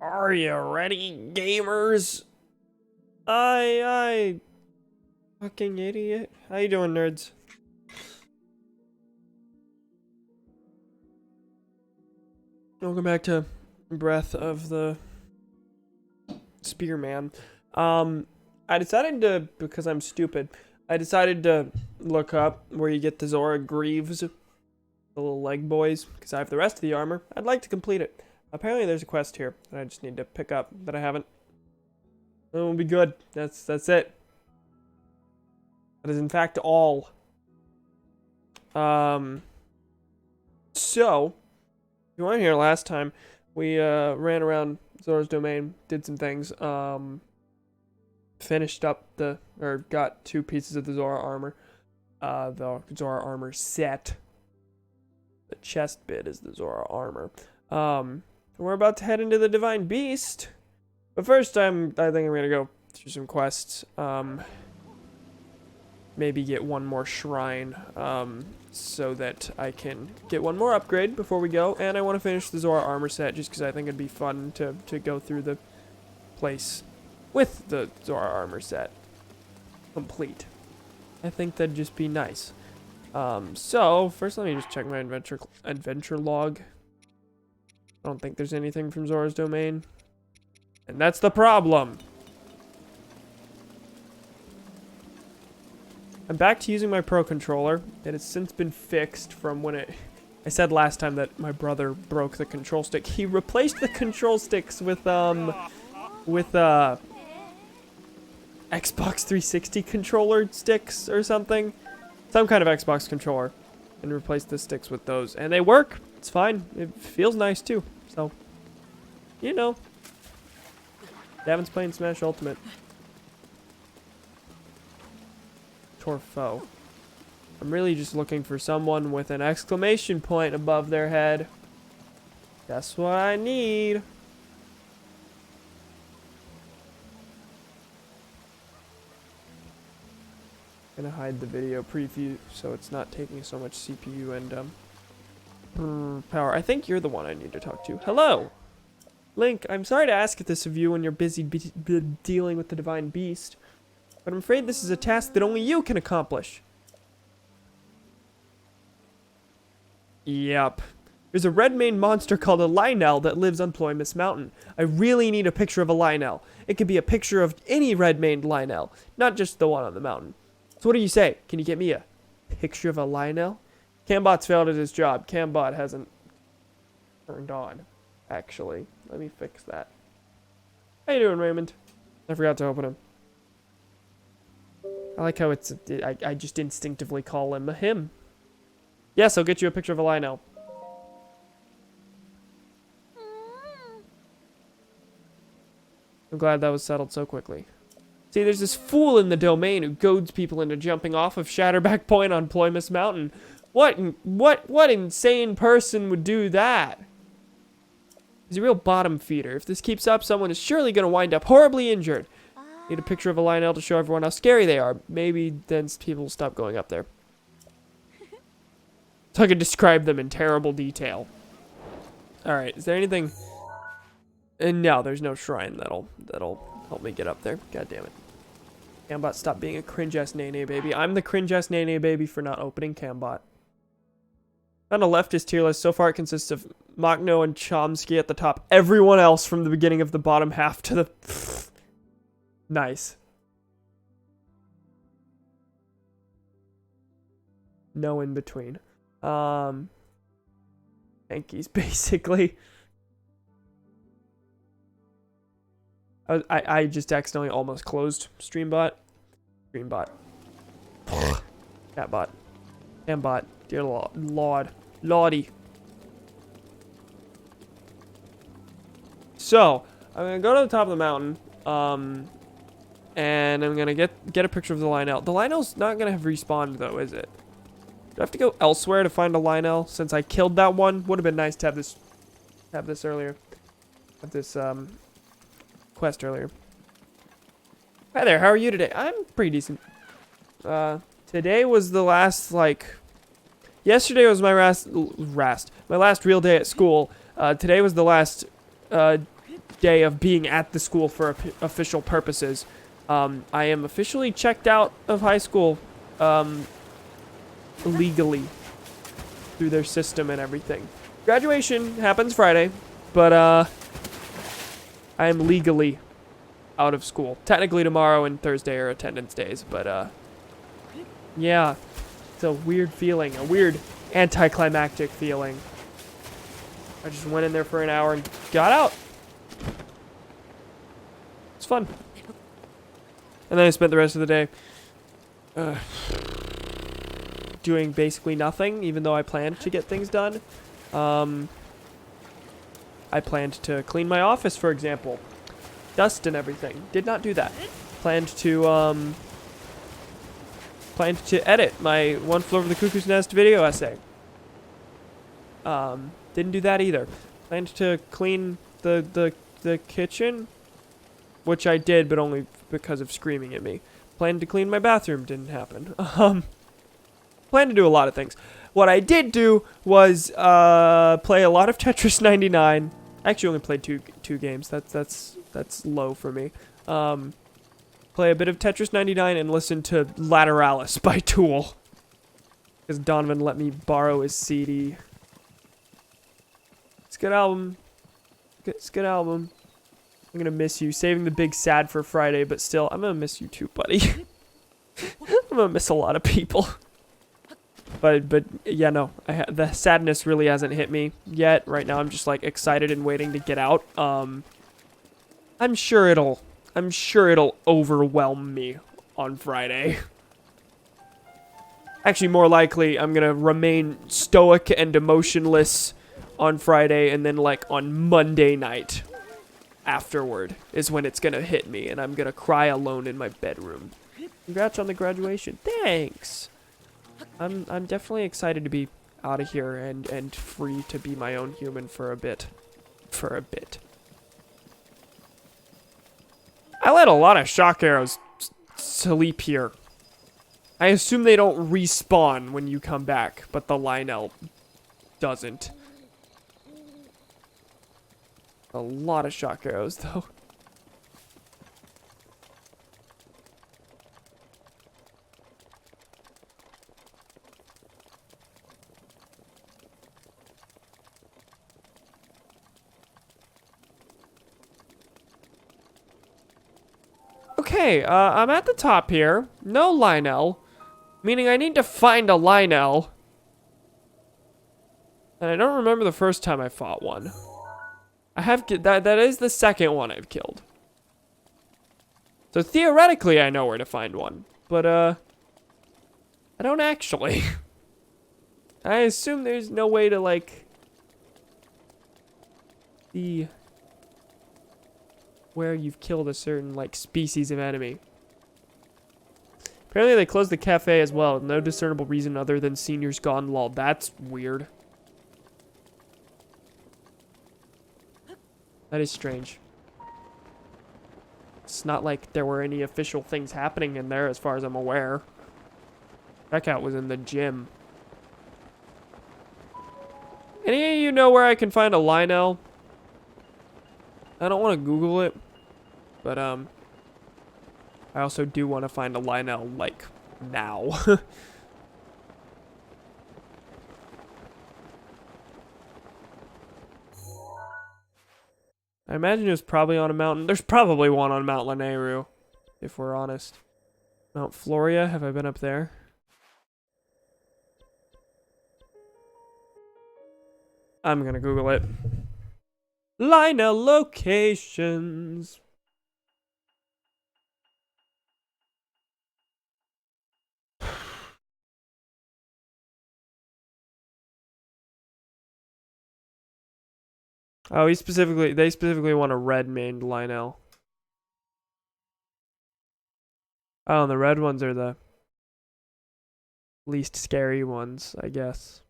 Are you ready, gamers? I fucking idiot. How you doing, nerds? Welcome back to Breath of the Spearman. I decided to, because I'm stupid, I decided to look up where you get the Zora Greaves, the little leg boys, because I have the rest of the armor. I'd like to complete it. Apparently there's a quest here that I just need to pick up that I haven't. It will be good. That's it. That is in fact all. So, if you weren't here last time, we ran around Zora's domain, did some things, finished up got 2 pieces of the Zora armor, the Zora armor set. The chest bit is the Zora armor. We're about to head into the Divine Beast, but first I think I'm gonna go through some quests. Maybe get one more shrine, so that I can get one more upgrade before we go. And I want to finish the Zora armor set just because I think it'd be fun to go through the place with the Zora armor set complete. I think that'd just be nice. So first let me just check my adventure log. I don't think there's anything from Zora's domain, and that's the problem. I'm back to using my Pro controller. It has since been fixed from when I said last time that my brother broke the control stick. He replaced the control sticks with Xbox 360 controller sticks or something. Some kind of Xbox controller. And replaced the sticks with those. And they work. It's fine. It feels nice too. So, you know. Davin's playing Smash Ultimate. Torfo. I'm really just looking for someone with an exclamation point above their head. That's what I need. Gonna hide the video preview so it's not taking so much CPU and power. I think you're the one I need to talk to. Hello, Link. I'm sorry to ask this of you when you're busy dealing with the Divine Beast, but I'm afraid this is a task that only you can accomplish. Yep. There's a red-maned monster called a Lionel that lives on Ploymus Mountain. I really need a picture of a Lionel. It could be a picture of any red-maned Lionel, not just the one on the mountain. So what do you say? Can you get me a picture of a Lionel? Cambot's failed at his job. Cambot hasn't turned on, actually. Let me fix that. How you doing, Raymond? I forgot to open him. I like how it's... I just instinctively call him a him. Yes, I'll get you a picture of a Lionel. I'm glad that was settled so quickly. See, there's this fool in the domain who goads people into jumping off of Shatterback Point on Ploymus Mountain. What insane person would do that? He's a real bottom feeder. If this keeps up, someone is surely going to wind up horribly injured. Need a picture of a Lionel to show everyone how scary they are. Maybe then people will stop going up there. So I can describe them in terrible detail. Alright, is there anything... no, there's no shrine that'll help me get up there. God damn it. Cambot, stop being a cringe-ass nene baby. I'm the cringe-ass nene baby for not opening Cambot. On a leftist tier list, so far it consists of Machno and Chomsky at the top. Everyone else from the beginning of the bottom half to the... Nice. No in between. Yankees, basically. I just accidentally almost closed Streambot. Streambot. Catbot. Cambot. Dear Lord. Lordy. So, I'm gonna go to the top of the mountain. And I'm gonna get a picture of the Lionel. The Lionel's not gonna have respawned though, is it? Do I have to go elsewhere to find a Lionel since I killed that one? Would have been nice to have this earlier. Have this quest earlier. Hi there, how are you today? I'm pretty decent. Today was the last, yesterday was my last real day at school. Today was the last day of being at the school for official purposes. I am officially checked out of high school, legally, through their system and everything. Graduation happens Friday, but I am legally out of school. Technically tomorrow and Thursday are attendance days, but yeah, it's a weird feeling, a weird anticlimactic feeling. I just went in there for an hour and got out. It's fun. And then I spent the rest of the day doing basically nothing, even though I planned to get things done. I planned to clean my office, for example. Dust and everything. Did not do that. Planned to edit my One Flew Over the Cuckoo's Nest video essay. Didn't do that either. Planned to clean the kitchen, which I did, but only because of screaming at me. Planned to clean my bathroom. Didn't happen. Planned to do a lot of things. What I did do was play a lot of Tetris 99. I actually only played two games. That's low for me. Play a bit of Tetris 99 and listen to Lateralis by Tool. Because Donovan let me borrow his CD. It's a good album. It's a good album. I'm gonna miss you. Saving the big sad for Friday, but still, I'm gonna miss you too, buddy. I'm gonna miss a lot of people. But yeah, no, the sadness really hasn't hit me yet. Right now, I'm just like excited and waiting to get out. I'm sure it'll overwhelm me on Friday. Actually, more likely, I'm gonna remain stoic and emotionless on Friday, and then like on Monday night afterward is when it's gonna hit me, and I'm gonna cry alone in my bedroom. Congrats on the graduation. Thanks. I'm definitely excited to be out of here and free to be my own human for a bit. I let a lot of shock arrows sleep here. I assume they don't respawn when you come back, but the Lionel doesn't. A lot of shock arrows, though. Okay, I'm at the top here. No Lionel. Meaning I need to find a Lionel. And I don't remember the first time I fought one. I have... that is the second one I've killed. So theoretically I know where to find one. But, I don't actually. I assume there's no way to, like... see... where you've killed a certain, like, species of enemy. Apparently they closed the cafe as well, with no discernible reason other than seniors gone lol. That's weird. That is strange. It's not like there were any official things happening in there as far as I'm aware. Checkout was in the gym. Any of you know where I can find a Lionel? I don't want to Google it, but I also do want to find a Lionel, like, now. I imagine it was probably on a mountain. There's probably one on Mount Lanayru, if we're honest. Mount Floria, have I been up there? I'm gonna Google it. Lionel locations. Oh, they specifically want a red-maned Lionel. Oh, and the red ones are the least scary ones, I guess.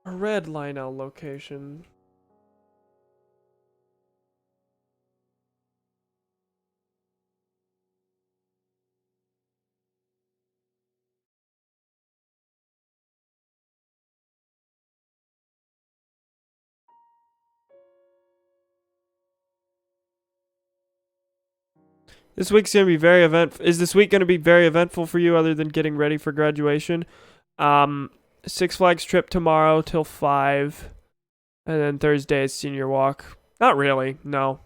A red Lionel location. This week's gonna be very eventful. Is this week gonna be very eventful for you, other than getting ready for graduation? Um, Six Flags trip tomorrow till 5, and then Thursday is senior walk. Not really, no.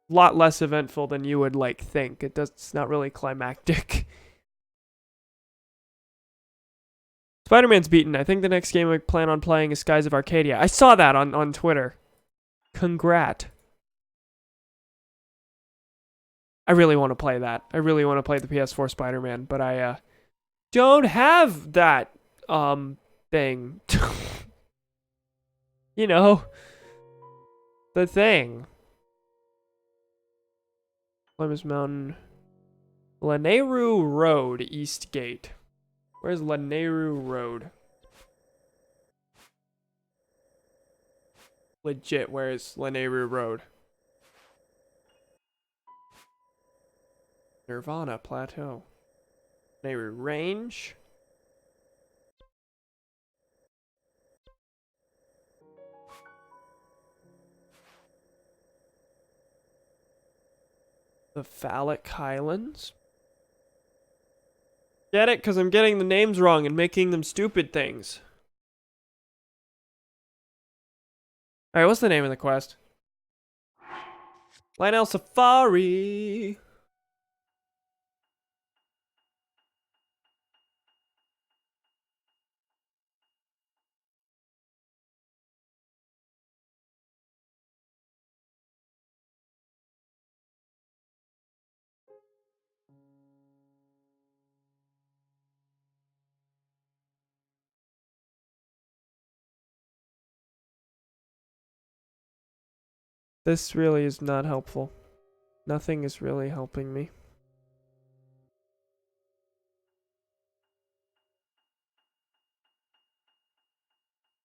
A lot less eventful than you would like think. It's not really climactic. Spider-Man's beaten. I think the next game I plan on playing is Skies of Arcadia. I saw that on Twitter. Congrat. I really want to play that. I really want to play the PS4 Spider-Man, but I don't have that thing. You know, the thing. Plymouth Mountain. Lanayru Road, East Gate. Where's Lanayru Road? Legit, where is Lanayru Road? Nirvana Plateau. Lanayru Range. The Phallic Highlands. Get it? Because I'm getting the names wrong and making them stupid things. Alright, what's the name of the quest? Lionel Safari. This really is not helpful. Nothing is really helping me.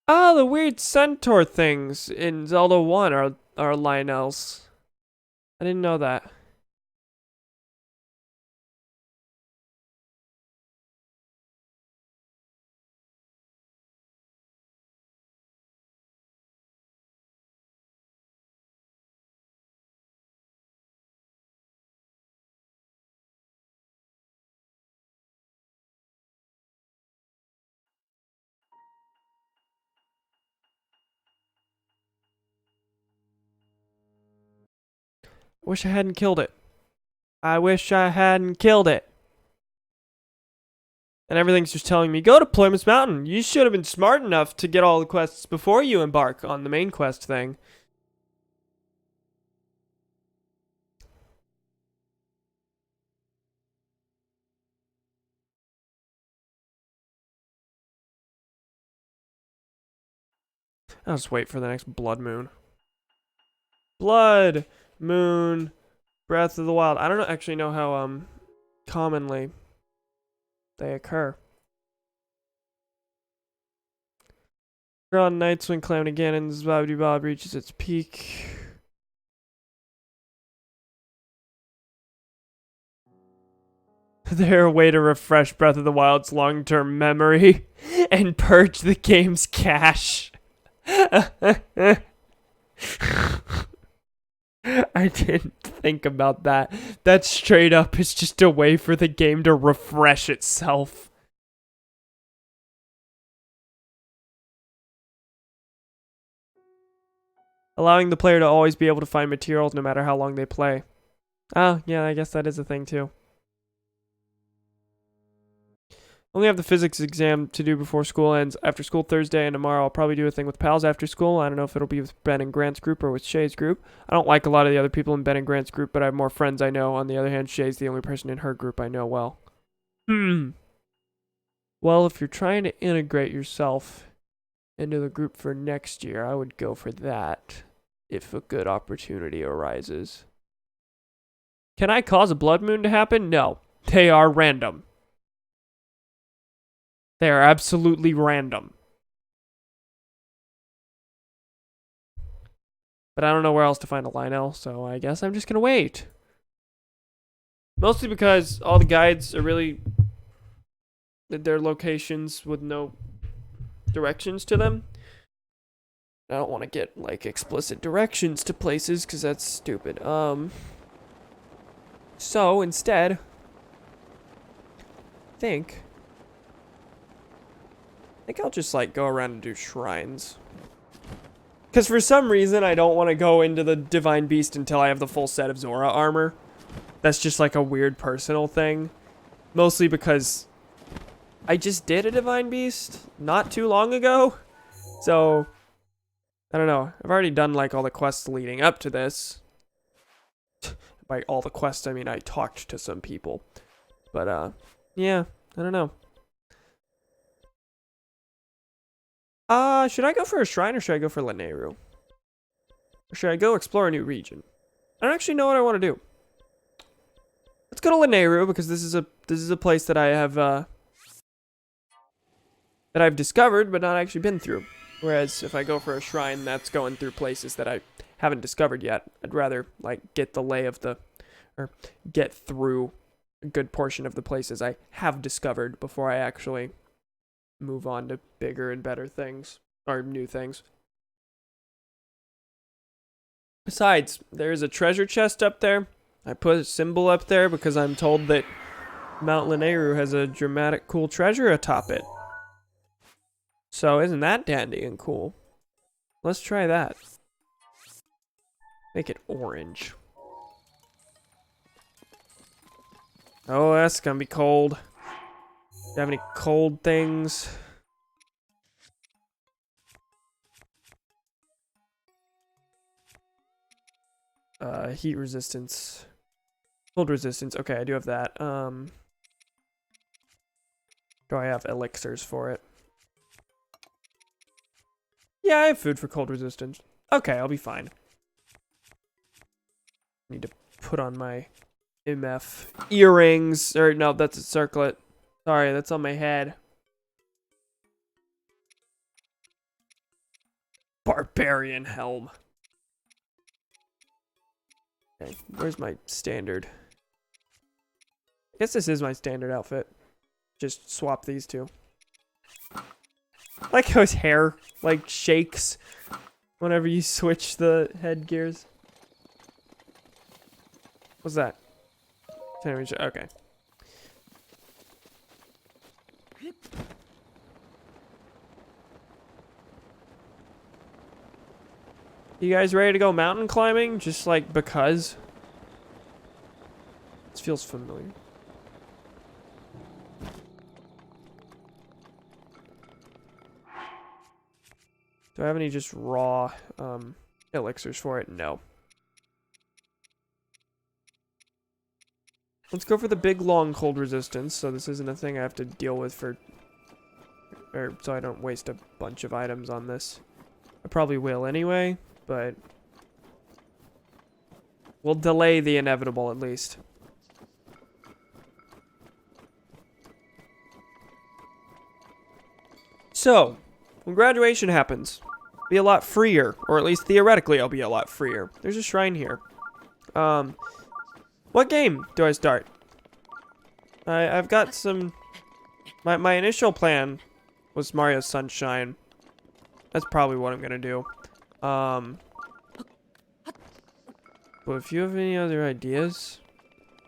Oh, the weird centaur things in Zelda 1 are Lionels. I didn't know that. I wish I hadn't killed it. I wish I hadn't killed it. And everything's just telling me, go to Plymouth Mountain. You should have been smart enough to get all the quests before you embark on the main quest thing. I'll just wait for the next Blood Moon. Blood Moon, Breath of the Wild. I don't actually know how commonly they occur. On nights when Calamity Ganon's Bobbity Bob reaches its peak. They're a way to refresh Breath of the Wild's long-term memory and purge the game's cache. I didn't think about that. That straight up is just a way for the game to refresh itself. Allowing the player to always be able to find materials no matter how long they play. Oh, yeah, I guess that is a thing too. Only have the physics exam to do before school ends. After school Thursday and tomorrow, I'll probably do a thing with pals after school. I don't know if it'll be with Ben and Grant's group or with Shay's group. I don't like a lot of the other people in Ben and Grant's group, but I have more friends I know. On the other hand, Shay's the only person in her group I know well. Well, if you're trying to integrate yourself into the group for next year, I would go for that if a good opportunity arises. Can I cause a blood moon to happen? No. They are random. They are absolutely random. But I don't know where else to find a Lionel, so I guess I'm just gonna wait. Mostly because all the guides are really their locations with no directions to them. I don't want to get like explicit directions to places because that's stupid. So instead, I think I'll just like go around and do shrines. Because for some reason I don't want to go into the Divine Beast until I have the full set of Zora armor. That's just like a weird personal thing. Mostly because I just did a Divine Beast not too long ago. So, I don't know. I've already done like all the quests leading up to this. By all the quests, I mean I talked to some people. But, yeah, I don't know. Should I go for a shrine or should I go for Lanayru? Or should I go explore a new region? I don't actually know what I want to do. Let's go to Lanayru because this is a place that I have that I've discovered but not actually been through. Whereas if I go for a shrine, that's going through places that I haven't discovered yet. I'd rather like get the lay of the or get through a good portion of the places I have discovered before I actually move on to bigger and better things or new things. Besides, there's a treasure chest up there. I put a symbol up there because I'm told that Mount Lanayru has a dramatic cool treasure atop it. So isn't that dandy and cool? Let's try that. Make it orange. Oh, that's gonna be cold. Do you have any cold things? Heat resistance. Cold resistance. Okay, I do have that. Do I have elixirs for it? Yeah, I have food for cold resistance. Okay, I'll be fine. Need to put on my MF earrings. Or no, that's a circlet. Sorry, that's on my head. Barbarian helm. Okay, where's my standard? I guess this is my standard outfit. Just swap these two. I like how his hair, like, shakes whenever you switch the headgears. What's that? Okay. You guys ready to go mountain climbing? Just like because? This feels familiar. Do I have any just raw elixirs for it? No. Let's go for the big long cold resistance, so this isn't a thing I have to deal with for... Or so I don't waste a bunch of items on this. I probably will anyway, but... we'll delay the inevitable at least. So, when graduation happens, I'll be a lot freer, or at least theoretically I'll be a lot freer. There's a shrine here. What game do I start? I've got some... My initial plan was Mario Sunshine. That's probably what I'm gonna do. But if you have any other ideas,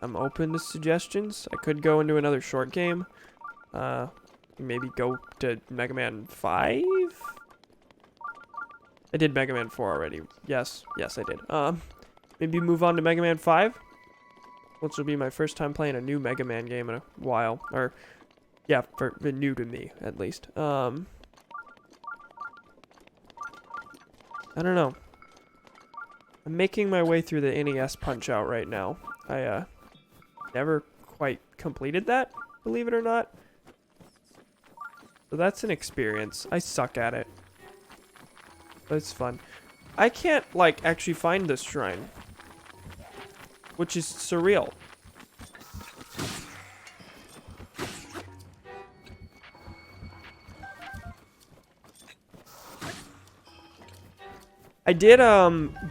I'm open to suggestions. I could go into another short game. Maybe go to Mega Man 5? I did Mega Man 4 already. Yes, I did. Maybe move on to Mega Man 5? Which will be my first time playing a new Mega Man game in a while. Or, yeah, new to me, at least. I don't know. I'm making my way through the NES Punch-Out right now. I, never quite completed that, believe it or not. So that's an experience. I suck at it. But it's fun. I can't, like, actually find this shrine. Which is surreal. I did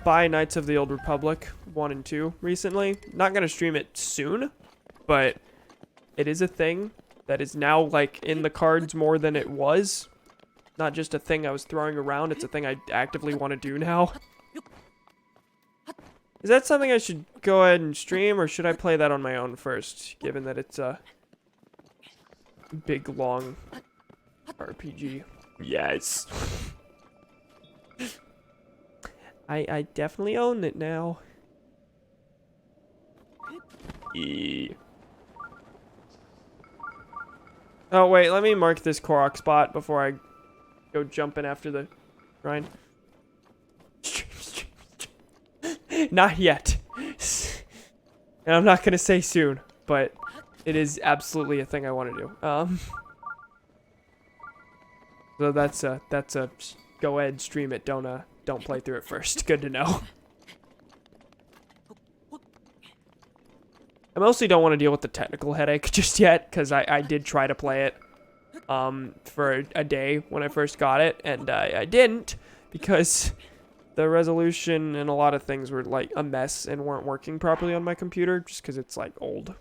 buy Knights of the Old Republic 1 and 2 recently. Not gonna stream it soon, but it is a thing that is now like in the cards more than it was. Not just a thing I was throwing around, it's a thing I actively want to do now. Is that something I should go ahead and stream, or should I play that on my own first, given that it's a big, long RPG? Yes. I definitely own it now. Oh, wait, let me mark this Korok spot before I go jumping after the shrine. Not yet. And I'm not gonna say soon, but it is absolutely a thing I want to do. So that's a go ahead, stream it. Don't play through it first. Good to know. I mostly don't want to deal with the technical headache just yet, because I did try to play it for a day when I first got it, and I didn't, because the resolution and a lot of things were like a mess and weren't working properly on my computer, just because it's like old.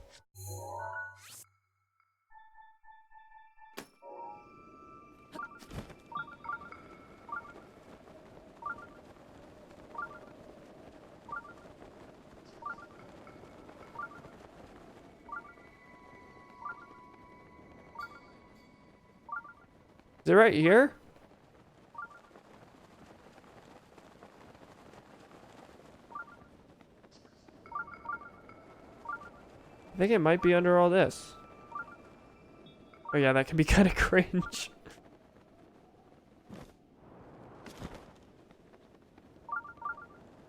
Is it right here? I think it might be under all this. Oh yeah, that can be kind of cringe.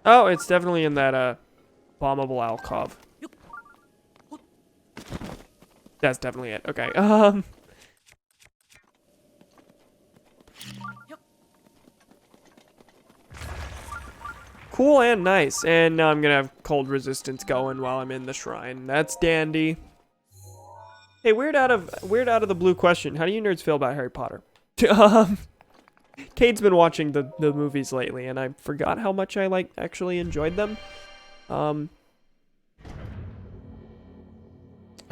Oh, it's definitely in that bombable alcove. That's definitely it. Okay. Cool and nice. And now I'm gonna have cold resistance going while I'm in the shrine. That's dandy. Hey, weird out of the blue question. How do you nerds feel about Harry Potter? Cade's been watching the movies lately, and I forgot how much I actually enjoyed them.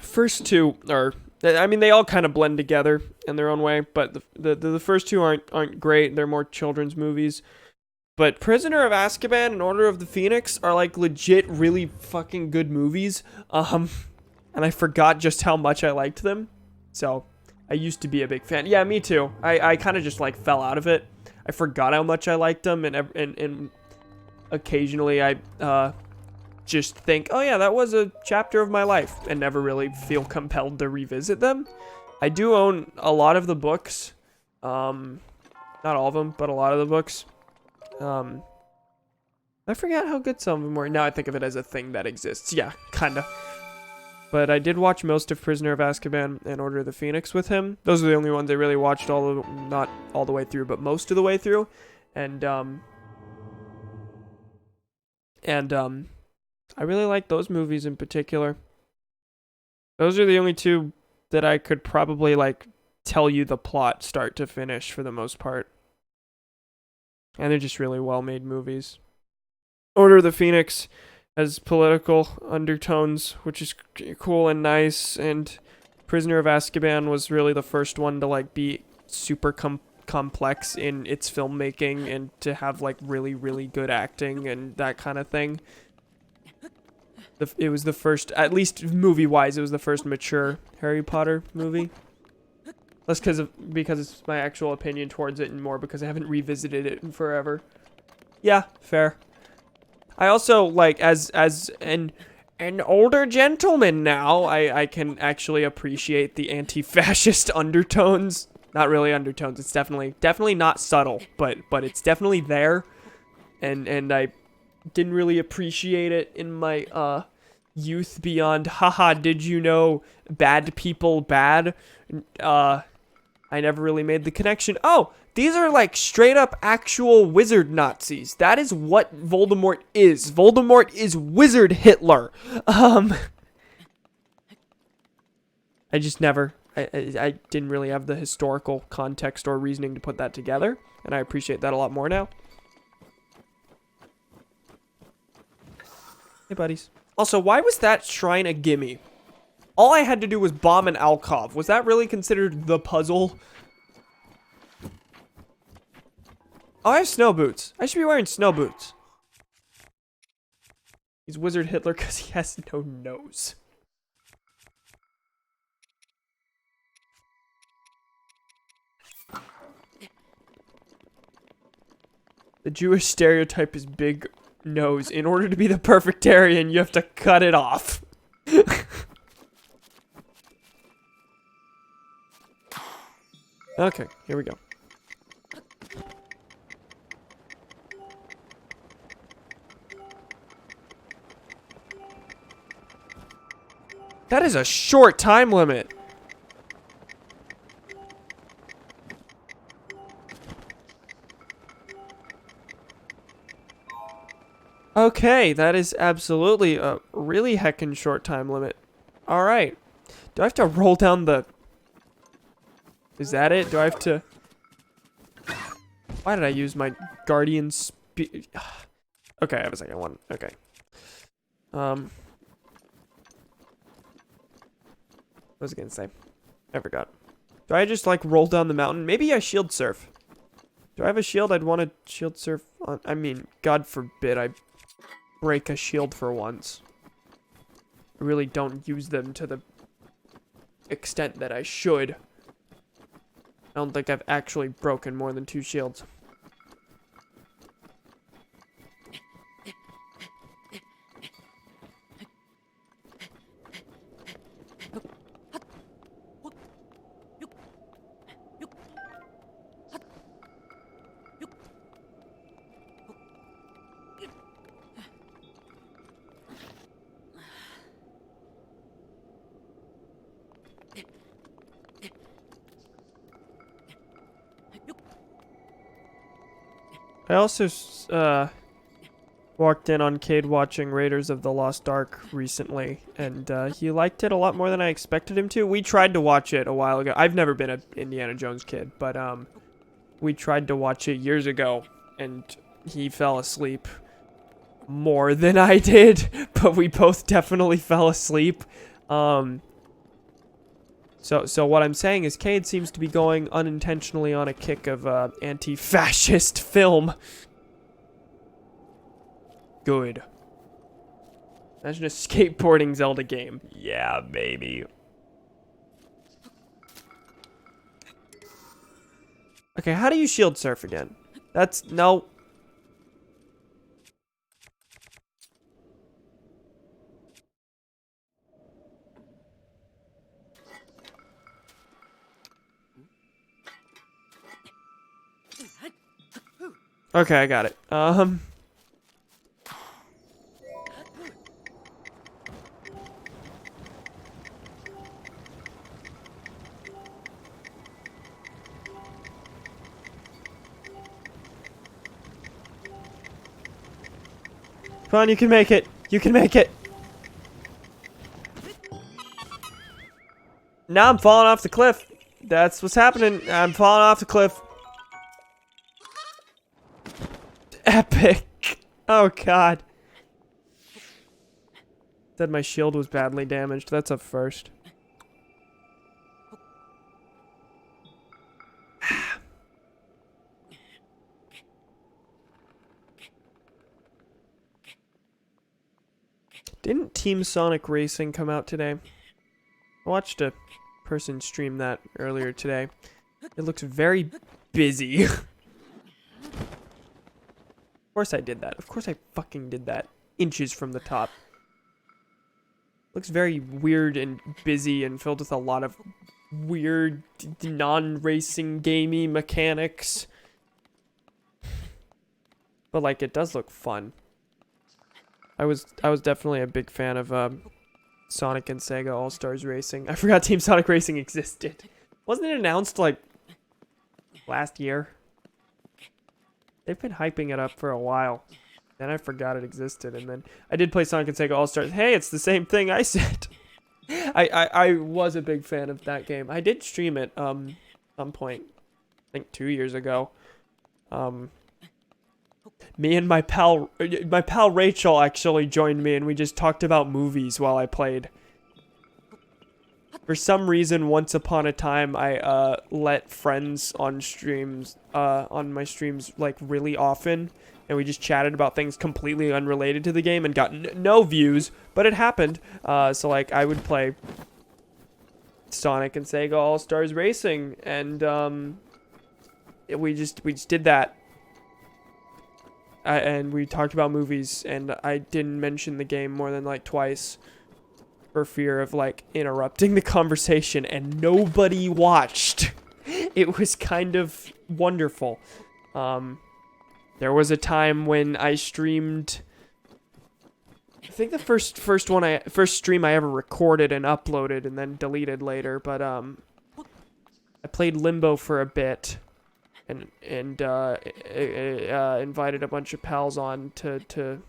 First two are, I mean, they all kind of blend together in their own way, but the first two aren't great. They're more children's movies. But Prisoner of Azkaban and Order of the Phoenix are like legit really fucking good movies. And I forgot just how much I liked them. So I used to be a big fan. Yeah, me too. I kind of just like fell out of it. I forgot how much I liked them, and occasionally I just think, oh yeah, that was a chapter of my life, and never really feel compelled to revisit them. I do own a lot of the books. Not all of them, but a lot of the books. I forgot how good some of them were. Now I think of it as a thing that exists. Yeah, kinda. But I did watch most of Prisoner of Azkaban and Order of the Phoenix with him. Those are the only ones I really watched not all the way through, but most of the way through. And I really like those movies in particular. Those are the only two that I could probably like tell you the plot start to finish for the most part. And they're just really well-made movies. Order of the Phoenix has political undertones, which is cool and nice. And Prisoner of Azkaban was really the first one to like be super complex in its filmmaking and to have like really, really good acting and that kind of thing. It was the first, at least movie-wise, it was the first mature Harry Potter movie. Less because it's my actual opinion towards it, and more because I haven't revisited it in forever. Yeah, fair. I also, like, as an older gentleman now, I can actually appreciate the anti-fascist undertones. Not really undertones. It's definitely not subtle, but it's definitely there. And I didn't really appreciate it in my youth beyond, haha, did you know bad people bad? I never really made the connection. Oh, these are like straight up actual wizard Nazis. That is what Voldemort is. Voldemort is wizard Hitler. I just never, I didn't really have the historical context or reasoning to put that together. And I appreciate that a lot more now. Hey, buddies. Also, why was that shrine a gimme? All I had to do was bomb an alcove. Was that really considered the puzzle? Oh, I have snow boots. I should be wearing snow boots. He's Wizard Hitler because he has no nose. The Jewish stereotype is big nose. In order to be the perfect Aryan, you have to cut it off. Okay, here we go. That is a short time limit. Okay, that is absolutely a really heckin' short time limit. Alright. Do I have to roll down the... Is that it? Do I have to... Why did I use my guardian Okay, I have a second one. Okay. What was I gonna say? I forgot. Do I just, like, roll down the mountain? Maybe I shield surf. Do I have a shield? I'd want to shield surf on... I mean, God forbid I break a shield for once. I really don't use them to the extent that I should. I don't think I've actually broken more than 2 shields. I also walked in on Cade watching Raiders of the Lost Ark recently, and he liked it a lot more than I expected him to. We tried to watch it a while ago. I've never been an Indiana Jones kid, but we tried to watch it years ago, and he fell asleep more than I did, but we both definitely fell asleep. So what I'm saying is Cade seems to be going unintentionally on a kick of anti-fascist film. Good. Imagine a skateboarding Zelda game. Yeah, baby. Okay, how do you shield surf again? That's... no. Okay, I got it. Come on, you can make it. You can make it. Now I'm falling off the cliff. That's what's happening. I'm falling off the cliff. Epic. Oh, God. Said my shield was badly damaged. That's a first. Didn't Team Sonic Racing come out today? I watched a person stream that earlier today. It looks very busy. Of course I did that. Of course I fucking did that. Inches from the top. Looks very weird and busy and filled with a lot of weird non-racing gamey mechanics. But like it does look fun. I was definitely a big fan of Sonic and Sega All-Stars Racing. I forgot Team Sonic Racing existed. Wasn't it announced like last year? They've been hyping it up for a while. Then I forgot it existed, and then I did play Sonic and Sega All-Stars. Hey, it's the same thing I said. I was a big fan of that game. I did stream it some point. I think 2 years ago. Me and my pal Rachel actually joined me, and we just talked about movies while I played. For some reason, once upon a time, I let friends on streams, on my streams, like, really often, and we just chatted about things completely unrelated to the game and got no views, but it happened. So, like, I would play Sonic and Sega All-Stars Racing, and we just did that. And we talked about movies, and I didn't mention the game more than, like, twice. For fear of, like, interrupting the conversation, and nobody watched. It was kind of wonderful. There was a time when I streamed, I think the first stream I ever recorded and uploaded and then deleted later, but I played Limbo for a bit, and invited a bunch of pals on to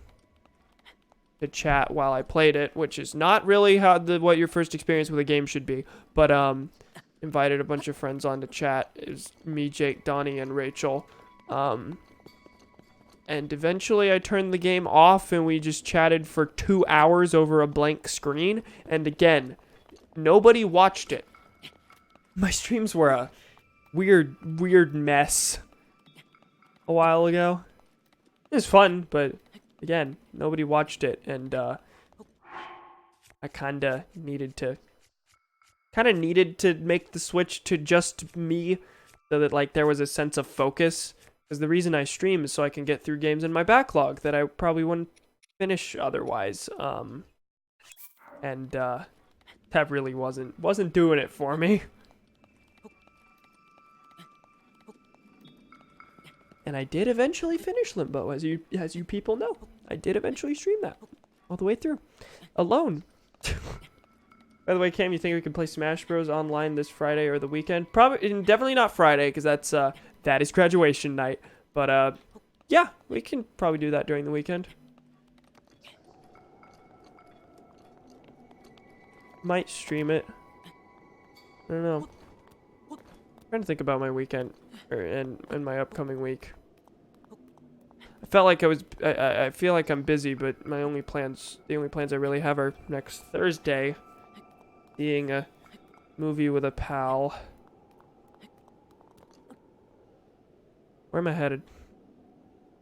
chat while I played it, which is not really how what your first experience with a game should be. But invited a bunch of friends on to chat. It was me, Jake, Donnie, and Rachel. And eventually I turned the game off, and we just chatted for 2 hours over a blank screen. And again, nobody watched it. My streams were a weird mess a while ago. It was fun, but again, nobody watched it, and I kind of needed to make the switch to just me, so that, like, there was a sense of focus. Because the reason I stream is so I can get through games in my backlog that I probably wouldn't finish otherwise. And that really wasn't doing it for me. And I did eventually finish Limbo, as you people know. I did eventually stream that all the way through, alone. By the way, Cam, you think we can play Smash Bros. Online this Friday or the weekend? Probably, definitely not Friday, because that is graduation night. But yeah, we can probably do that during the weekend. Might stream it. I don't know. I'm trying to think about my weekend and my upcoming week. I felt like I feel like I'm busy, but the only plans I really have are next Thursday, seeing a movie with a pal. Where am I headed?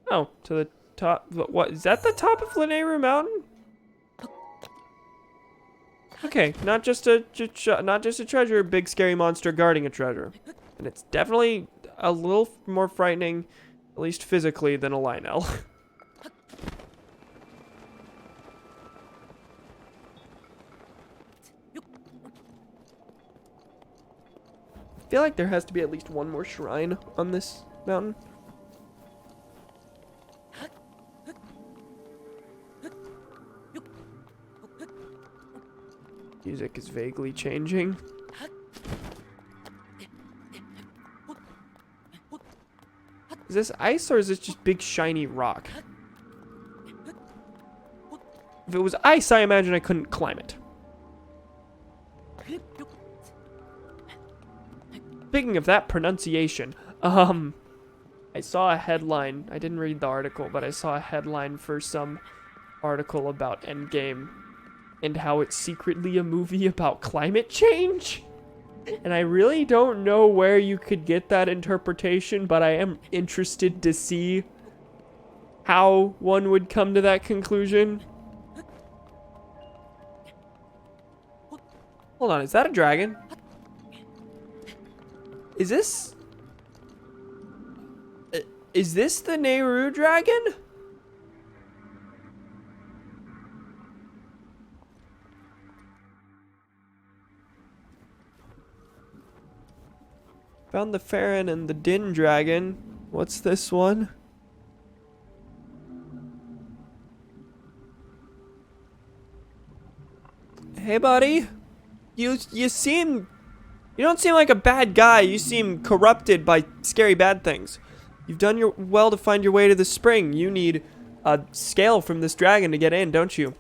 Oh, to the top. What is that? The top of Lanayru Mountain? Okay, not just a treasure, big scary monster guarding a treasure, and it's definitely a little more frightening, at least physically, than a Lionel. I feel like there has to be at least one more shrine on this mountain. Music is vaguely changing. Is this ice or is this just big shiny rock? If it was ice, I imagine I couldn't climb it. Speaking of that pronunciation, I saw a headline. I didn't read the article, but I saw a headline for some article about Endgame and how it's secretly a movie about climate change. And I really don't know where you could get that interpretation, but I am interested to see how one would come to that conclusion. Hold on, is that a dragon? Is this the Nehru dragon? Found the Farron and the Din dragon. What's this one? Hey, buddy. You don't seem like a bad guy. You seem corrupted by scary bad things. You've done well to find your way to the spring. You need a scale from this dragon to get in, don't you?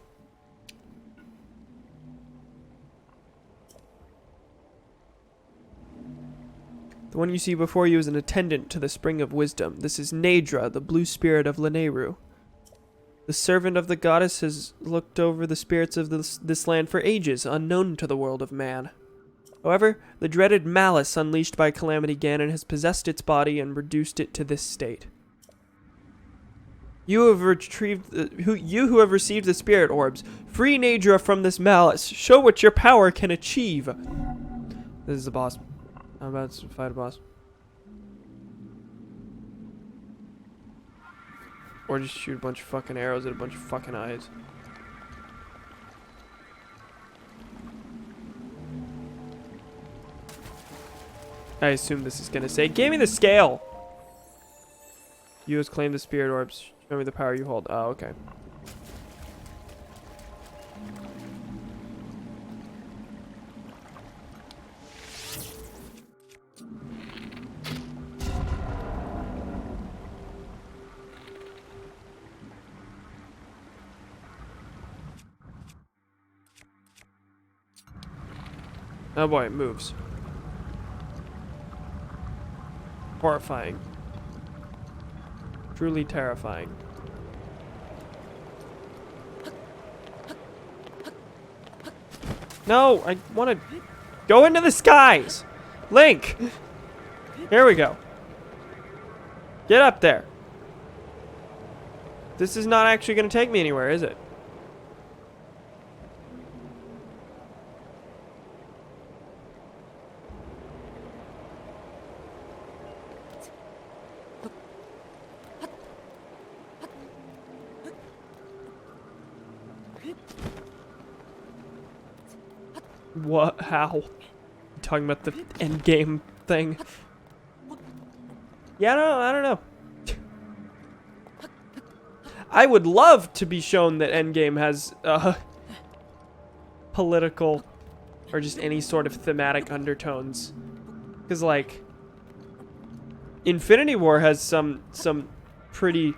The one you see before you is an attendant to the Spring of Wisdom. This is Nadra, the blue spirit of Lanayru. The servant of the goddess has looked over the spirits of this land for ages, unknown to the world of man. However, the dreaded malice unleashed by Calamity Ganon has possessed its body and reduced it to this state. You who have received the spirit orbs, free Nadra from this malice. Show what your power can achieve. This is the boss. I'm about to fight a boss. Or just shoot a bunch of fucking arrows at a bunch of fucking eyes. I assume this is gonna say, give me the scale! You has claimed the spirit orbs. Show me the power you hold. Oh, okay. Oh boy, it moves. Horrifying. Truly terrifying. No, I want to go into the skies. Link. Here we go. Get up there. This is not actually going to take me anywhere, is it? What? How? You talking about the end game thing? Yeah, I don't know. I would love to be shown that Endgame has political or just any sort of thematic undertones, because like Infinity War has some pretty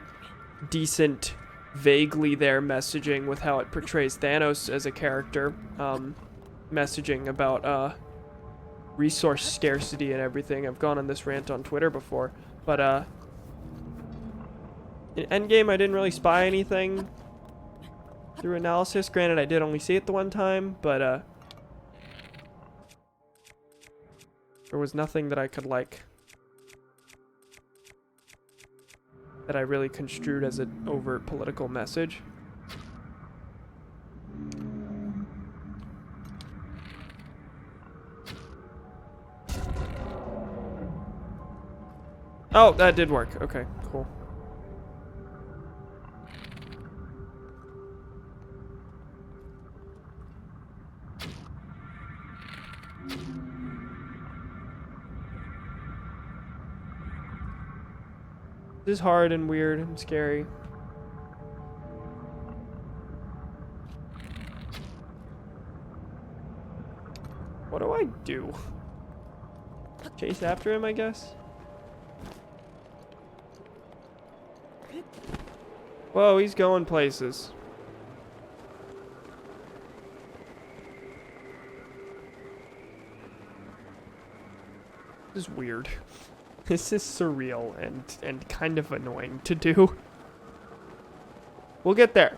decent, vaguely there messaging with how it portrays Thanos as a character. Messaging about resource scarcity and everything. I've gone on this rant on Twitter before, but in Endgame I didn't really spy anything through analysis. Granted, I did only see it the one time, but there was nothing that I could like that I really construed as an overt political message. Oh, that did work. Okay, cool. This is hard and weird and scary. What do I do? Chase after him, I guess? Whoa, he's going places. This is weird. This is surreal and kind of annoying to do. We'll get there.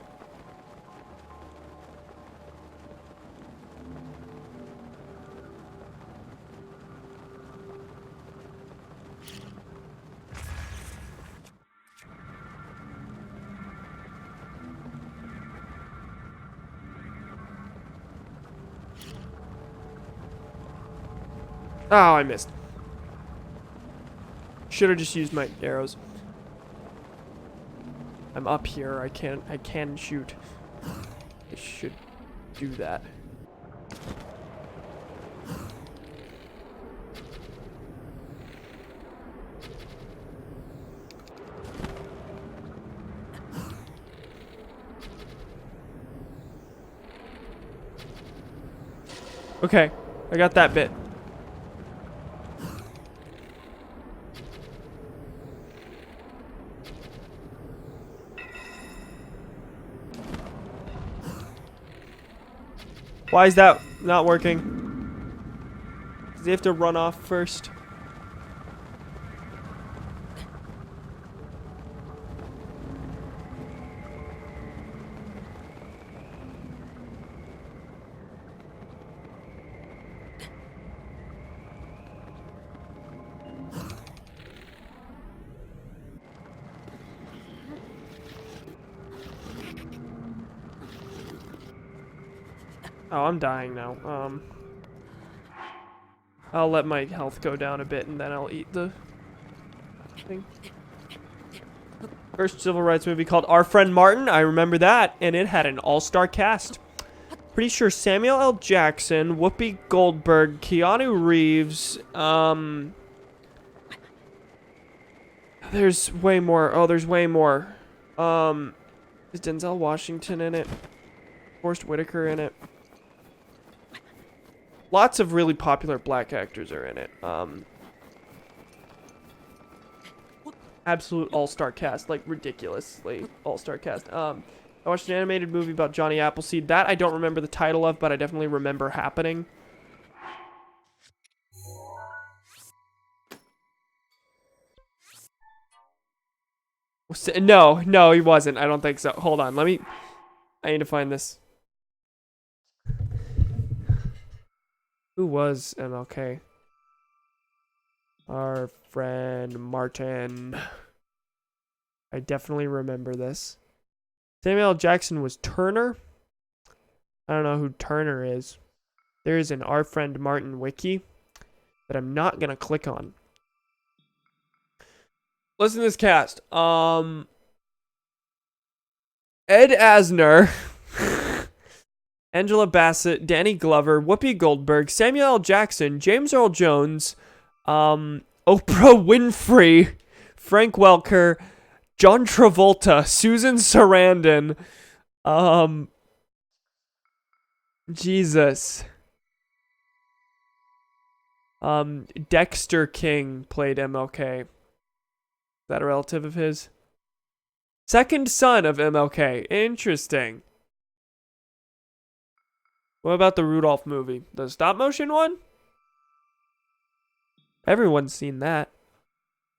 Oh, I missed. Should have just used my arrows. I'm up here. I can shoot. I should do that. Okay, I got that bit. Why is that not working? Does he have to run off first? Oh, I'm dying now. I'll let my health go down a bit and then I'll eat the thing. First civil rights movie called Our Friend Martin. I remember that, and it had an all-star cast. Pretty sure Samuel L. Jackson, Whoopi Goldberg, Keanu Reeves. There's way more. Oh, there's way more. Is Denzel Washington in it? Forrest Whitaker in it? Lots of really popular black actors are in it. Absolute all-star cast, like ridiculously all-star cast. I watched an animated movie about Johnny Appleseed. That I don't remember the title of, but I definitely remember happening. No, he wasn't. I don't think so. Hold on, I need to find this. Who was MLK? Our friend Martin. I definitely remember this. Samuel L. Jackson was Turner. I don't know who Turner is. There is an Our Friend Martin wiki that I'm not gonna click on. Listen to this cast. Ed Asner, Angela Bassett, Danny Glover, Whoopi Goldberg, Samuel L. Jackson, James Earl Jones, Oprah Winfrey, Frank Welker, John Travolta, Susan Sarandon, Jesus. Dexter King played MLK. Is that a relative of his? Second son of MLK. Interesting. What about the Rudolph movie? The stop motion one? Everyone's seen that.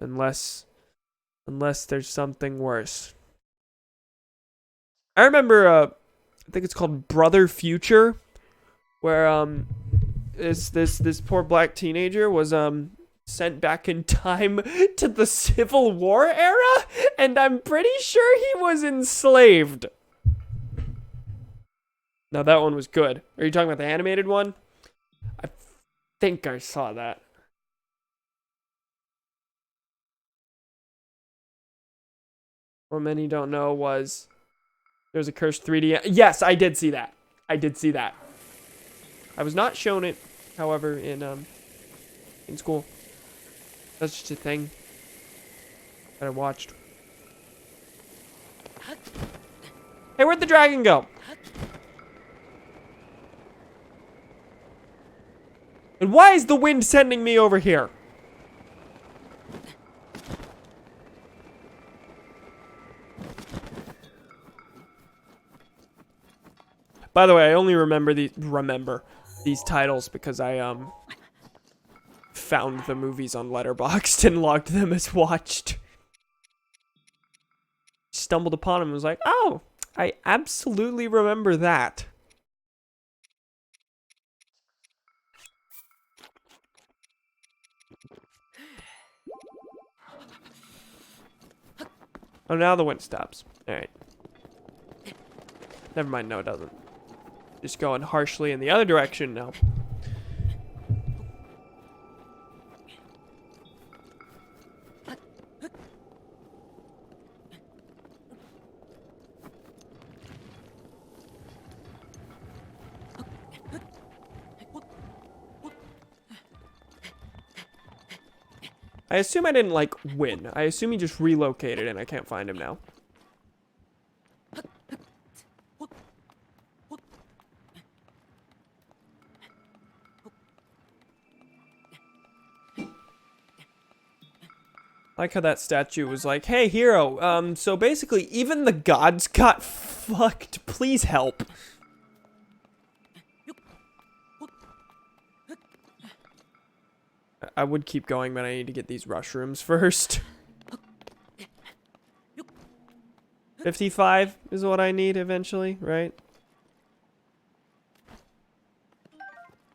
Unless there's something worse. I remember I think it's called Brother Future, where this poor black teenager was sent back in time to the Civil War era, and I'm pretty sure he was enslaved. Now that one was good. Are you talking about the animated one? I think I saw that. What many don't know was there's a cursed 3D. Yes, I did see that. I did see that. I was not shown it, however, in school. That's just a thing that I watched. Hey, where'd the dragon go? And why is the wind sending me over here? By the way, I only remember these titles because I found the movies on Letterboxd and logged them as watched. Stumbled upon them and was like, oh, I absolutely remember that. Oh, now the wind stops. Alright. Never mind, no it doesn't. Just going harshly in the other direction now. I assume I didn't, like, win. I assume he just relocated and I can't find him now. I like how that statue was like, hey, hero, so basically even the gods got fucked. Please help. I would keep going, but I need to get these rushrooms first. 55 is what I need eventually, right?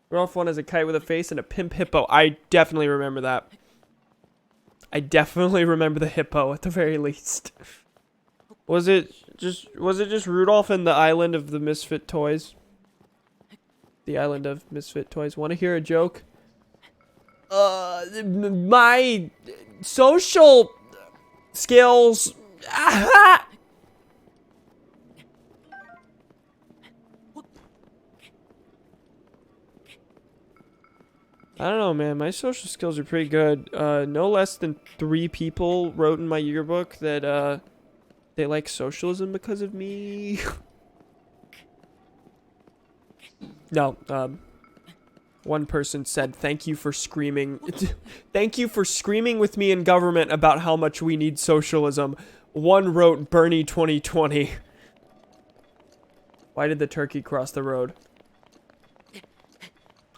Rudolph one has a kite with a face and a pimp hippo. I definitely remember that. I definitely remember the hippo at the very least. Was it just Rudolph and the Island of the Misfit Toys? the island of misfit toys. Want to hear a joke? My social skills. I don't know, man. My social skills are pretty good. No less than 3 people wrote in my yearbook that they like socialism because of me. No, one person said, "Thank you for screaming. Thank you for screaming with me in government about how much we need socialism." One wrote, "Bernie 2020." Why did the turkey cross the road?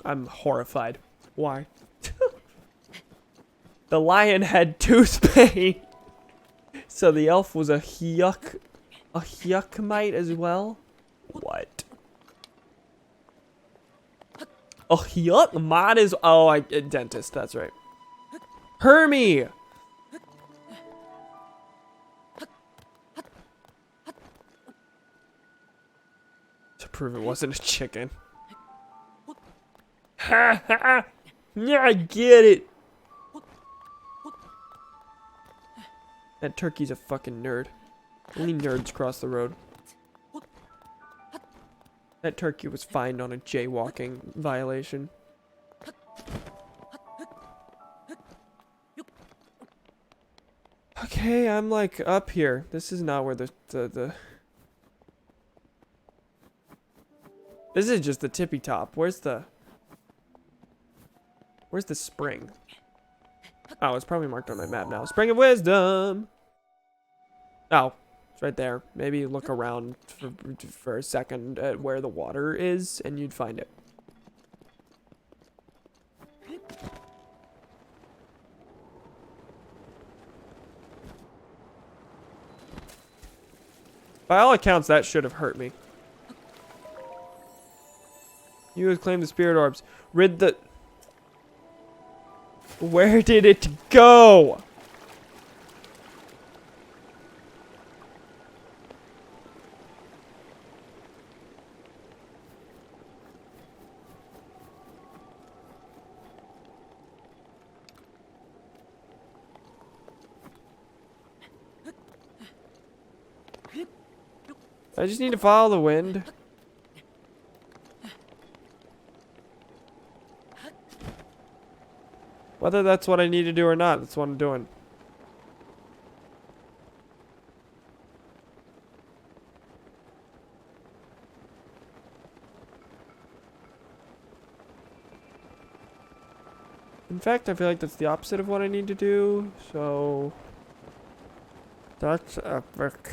I'm horrified. Why? The lion had tooth pain. So the elf was a Hyuckmite as well? What? A Hyuckmite is, oh, a dentist, that's right. Hermie! To prove it wasn't a chicken. Ha ha! Yeah, I get it! That turkey's a fucking nerd. Only nerds cross the road. That turkey was fined on a jaywalking violation. Okay, I'm like up here. This is not where the This is just the tippy top. Where's the spring? Oh, it's probably marked on my map now. Spring of Wisdom! Oh, it's right there. Maybe look around for a second at where the water is, and you'd find it. By all accounts, that should have hurt me. You have claimed the spirit orbs. Rid the... Where did it go? I just need to follow the wind. Whether that's what I need to do or not, that's what I'm doing. In fact, I feel like that's the opposite of what I need to do, so... That's epic.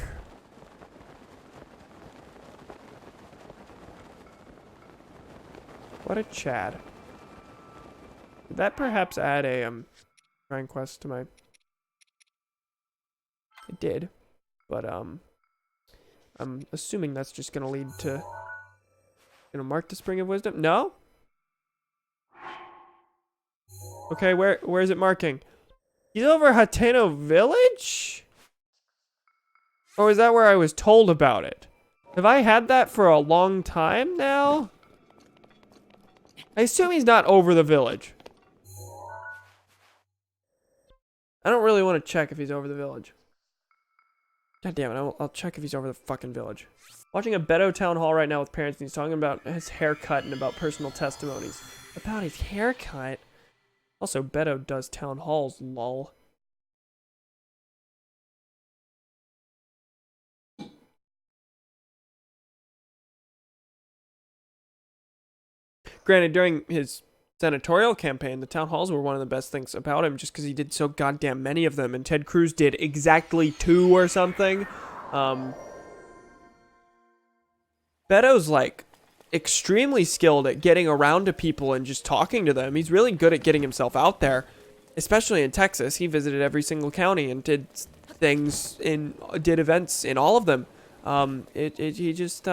What a Chad. Did that perhaps add a shrine quest to my... It did. But I'm assuming that's just gonna lead to... Gonna mark the Spring of Wisdom? No? Okay, where is it marking? He's over Hateno Village? Or is that where I was told about it? Have I had that for a long time now? I assume he's not over the village. I don't really want to check if he's over the village. God damn it, I'll check if he's over the fucking village. Watching a Beto town hall right now with parents, and he's talking about his haircut and about personal testimonies. About his haircut? Also, Beto does town halls, lol. Granted, during his senatorial campaign, the town halls were one of the best things about him just because he did so goddamn many of them, and Ted Cruz did exactly 2 or something. Beto's, like, extremely skilled at getting around to people and just talking to them. He's really good at getting himself out there, especially in Texas. He visited every single county and did things did events in all of them. He just,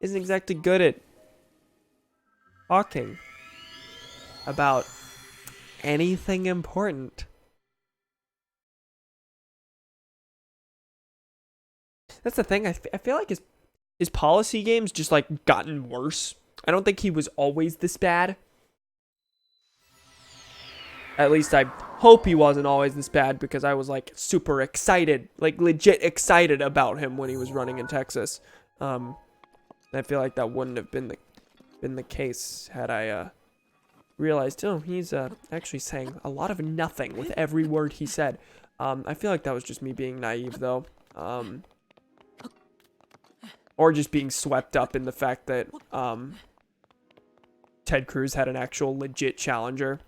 isn't exactly good at talking about anything important. That's the thing. I feel like his policy game's just like gotten worse. I don't think he was always this bad. At least I hope he wasn't always this bad, because I was like super excited, like legit excited about him when he was running in Texas. I feel like that wouldn't have been the case had I realized, oh, he's actually saying a lot of nothing with every word he said. I feel like that was just me being naive, though. Or just being swept up in the fact that Ted Cruz had an actual legit challenger.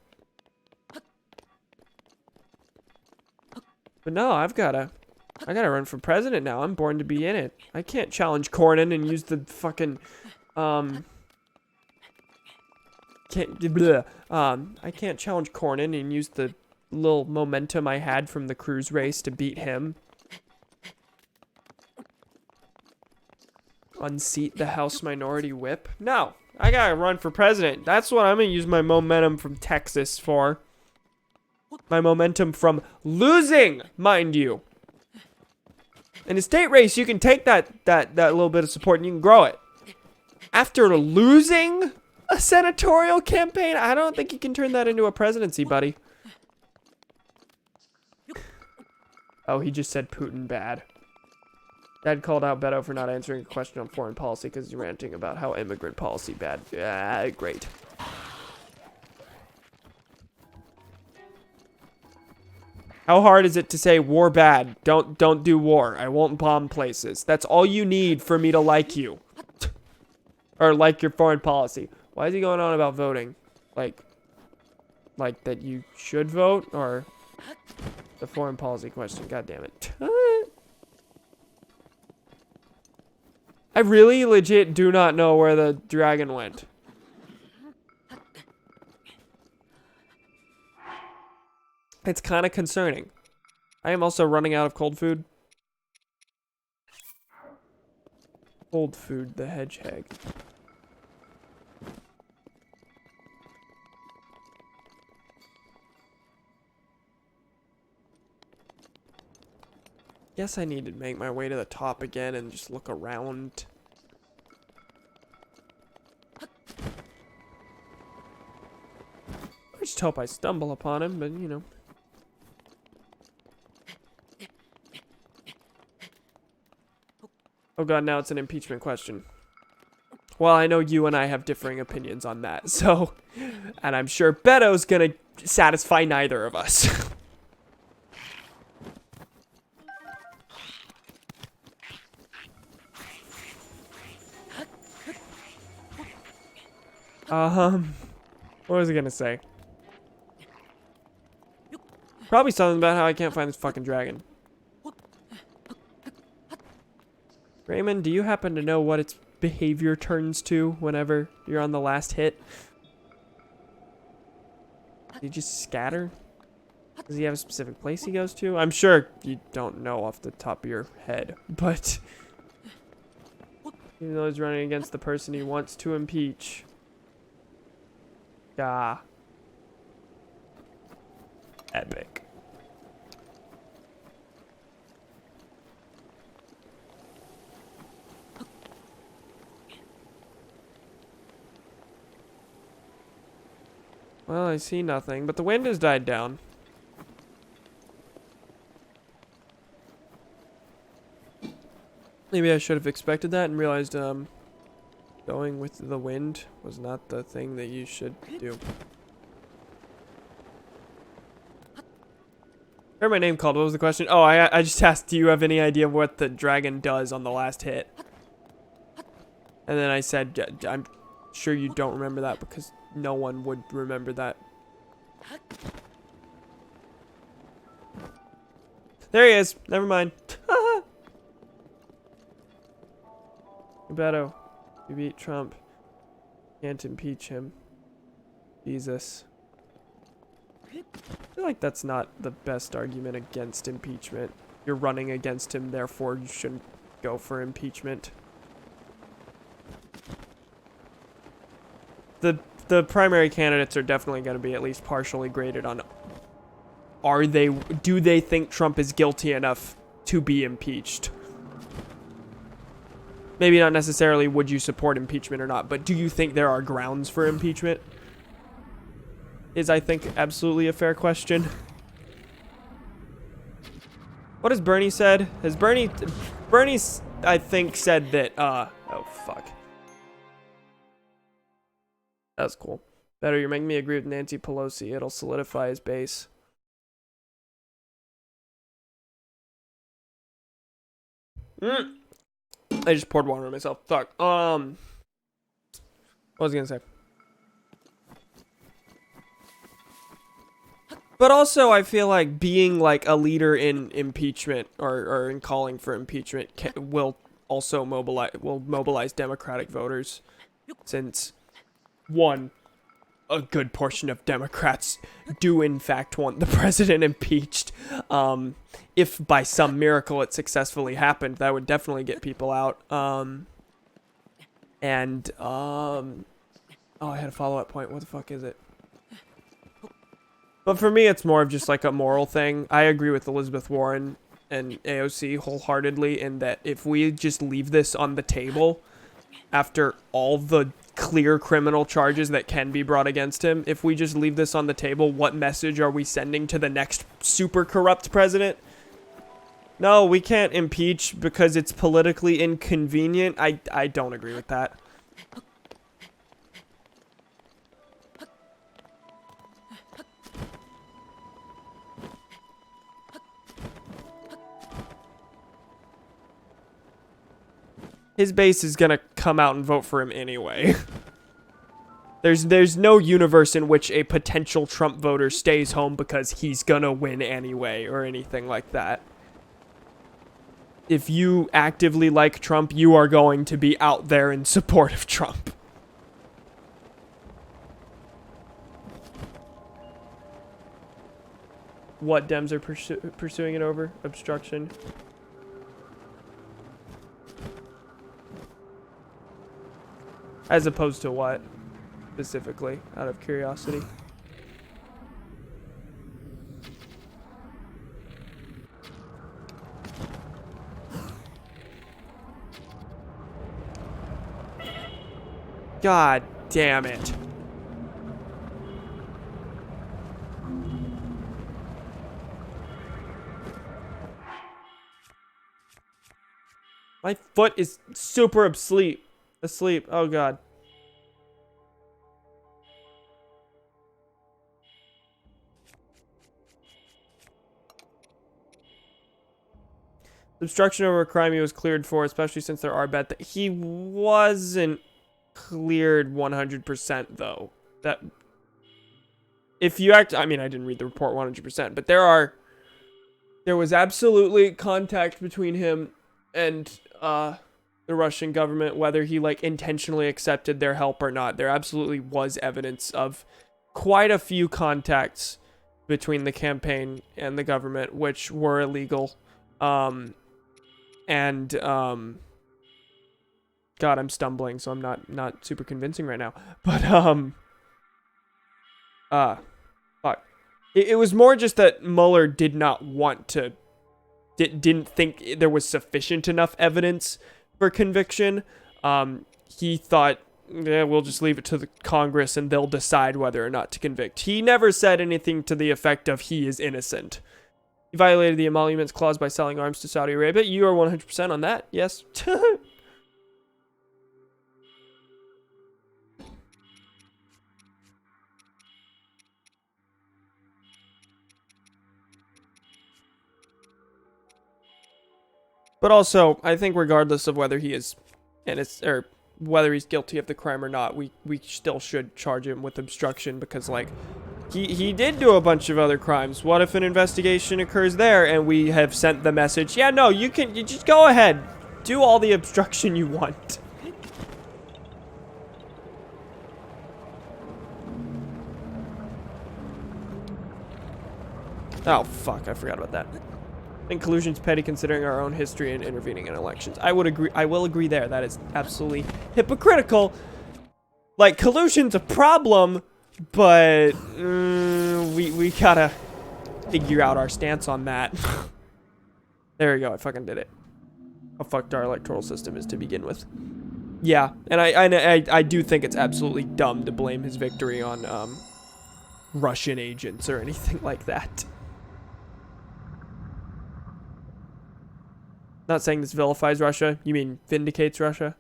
But no, I gotta run for president now. I'm born to be in it. I can't challenge Cornyn and use the fucking I can't challenge Cornyn and use the little momentum I had from the Cruz race to beat him. Unseat the House Minority Whip. No, I gotta run for president. That's what I'm gonna use my momentum from Texas for. My momentum from losing, mind you. In a state race, you can take that little bit of support and you can grow it. After losing a senatorial campaign, I don't think you can turn that into a presidency, buddy. Oh, he just said Putin bad. Dad called out Beto for not answering a question on foreign policy because he's ranting about how immigrant policy bad. Yeah, great. How hard is it to say war bad? Don't do war. I won't bomb places. That's all you need for me to like you. Or like your foreign policy. Why is he going on about voting? Like that you should vote? Or the foreign policy question? God damn it. I really legit do not know where the dragon went. It's kind of concerning. I am also running out of cold food. Cold food, the hedgehog. Guess I need to make my way to the top again and just look around. I just hope I stumble upon him, but you know. Oh god, now it's an impeachment question. Well, I know you and I have differing opinions on that, so... And I'm sure Beto's gonna satisfy neither of us. What was I gonna say? Probably something about how I can't find this fucking dragon. Raymond, do you happen to know what its behavior turns to whenever you're on the last hit? Does he just scatter? Does he have a specific place he goes to? I'm sure you don't know off the top of your head, but... Even though he's running against the person he wants to impeach. Ah. Epic. Well, I see nothing, but the wind has died down. Maybe I should have expected that and realized, going with the wind was not the thing that you should do. Heard my name called. What was the question? Oh, I just asked, do you have any idea what the dragon does on the last hit? And then I said, I'm sure you don't remember that because no one would remember that. There he is. Never mind. Beto, you beat Trump. Can't impeach him. Jesus. I feel like that's not the best argument against impeachment. You're running against him, therefore you shouldn't go for impeachment. The primary candidates are definitely going to be at least partially graded on do they think Trump is guilty enough to be impeached? maybe not necessarily would you support impeachment or not, but do you think there are grounds for impeachment? Is, I think, absolutely a fair question. What has Bernie said? Has Bernie's, I think, said that, oh, fuck. That's cool. Better, you're making me agree with Nancy Pelosi. It'll solidify his base. I just poured water on myself. Fuck. What was I gonna say? But also, I feel like being like a leader in impeachment or in calling for impeachment will also mobilize Democratic voters, since one, a good portion of Democrats do in fact want the president impeached. If by some miracle it successfully happened, that would definitely get people out. Oh, I had a follow-up point. What the fuck is it? But for me, it's more of just like a moral thing. I agree with Elizabeth Warren and AOC wholeheartedly in that if we just leave this on the table after all the clear criminal charges that can be brought against him, if we just leave this on the table, what message are we sending to the next super corrupt president? No, we can't impeach because it's politically inconvenient. I don't agree with that. His base is gonna come out and vote for him anyway. There's no universe in which a potential Trump voter stays home because he's gonna win anyway or anything like that. If you actively like Trump, you are going to be out there in support of Trump. What Dems are pursuing it over? Obstruction. As opposed to what, specifically, out of curiosity? God damn it. My foot is super asleep. Oh god. Obstruction over a crime he was cleared for, especially since there are bad things. He wasn't cleared 100% though. That if you act, I mean, I didn't read the report 100%, but there was absolutely contact between him and the Russian government, whether he like intentionally accepted their help or not. There absolutely was evidence of quite a few contacts between the campaign and the government, which were illegal. God, I'm stumbling, so I'm not super convincing right now. But fuck. It was more just that Mueller did not want to, didn't think there was sufficient enough evidence for conviction. He thought, yeah, we'll just leave it to the Congress and they'll decide whether or not to convict. He never said anything to the effect of he is innocent. He violated the emoluments clause by selling arms to Saudi Arabia. You are 100% on that, yes. But also, I think regardless of whether he is innocent or whether he's guilty of the crime or not, we still should charge him with obstruction because, like, he did do a bunch of other crimes. What if an investigation occurs there and we have sent the message, yeah, no, you just go ahead. Do all the obstruction you want. Oh, fuck, I forgot about that. I think collusion's petty considering our own history and intervening in elections. I would agree. I will agree there. That is absolutely hypocritical. Like, collusion's a problem, but we gotta figure out our stance on that. There we go. I fucking did it. how fucked our electoral system is to begin with. Yeah, and I do think it's absolutely dumb to blame his victory on Russian agents or anything like that. Not saying this vilifies Russia. You mean vindicates Russia?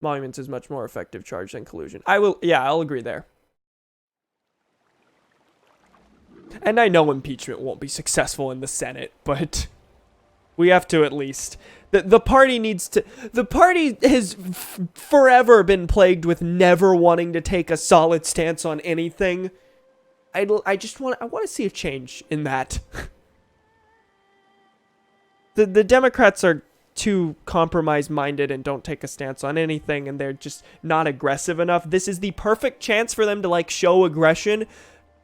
Monuments is much more effective charge than collusion. I'll agree there. And I know impeachment won't be successful in the Senate, but we have to at least. The party needs to. The party has forever been plagued with never wanting to take a solid stance on anything. I want to see a change in that. The Democrats are too compromise-minded and don't take a stance on anything, and they're just not aggressive enough. This is the perfect chance for them to like show aggression,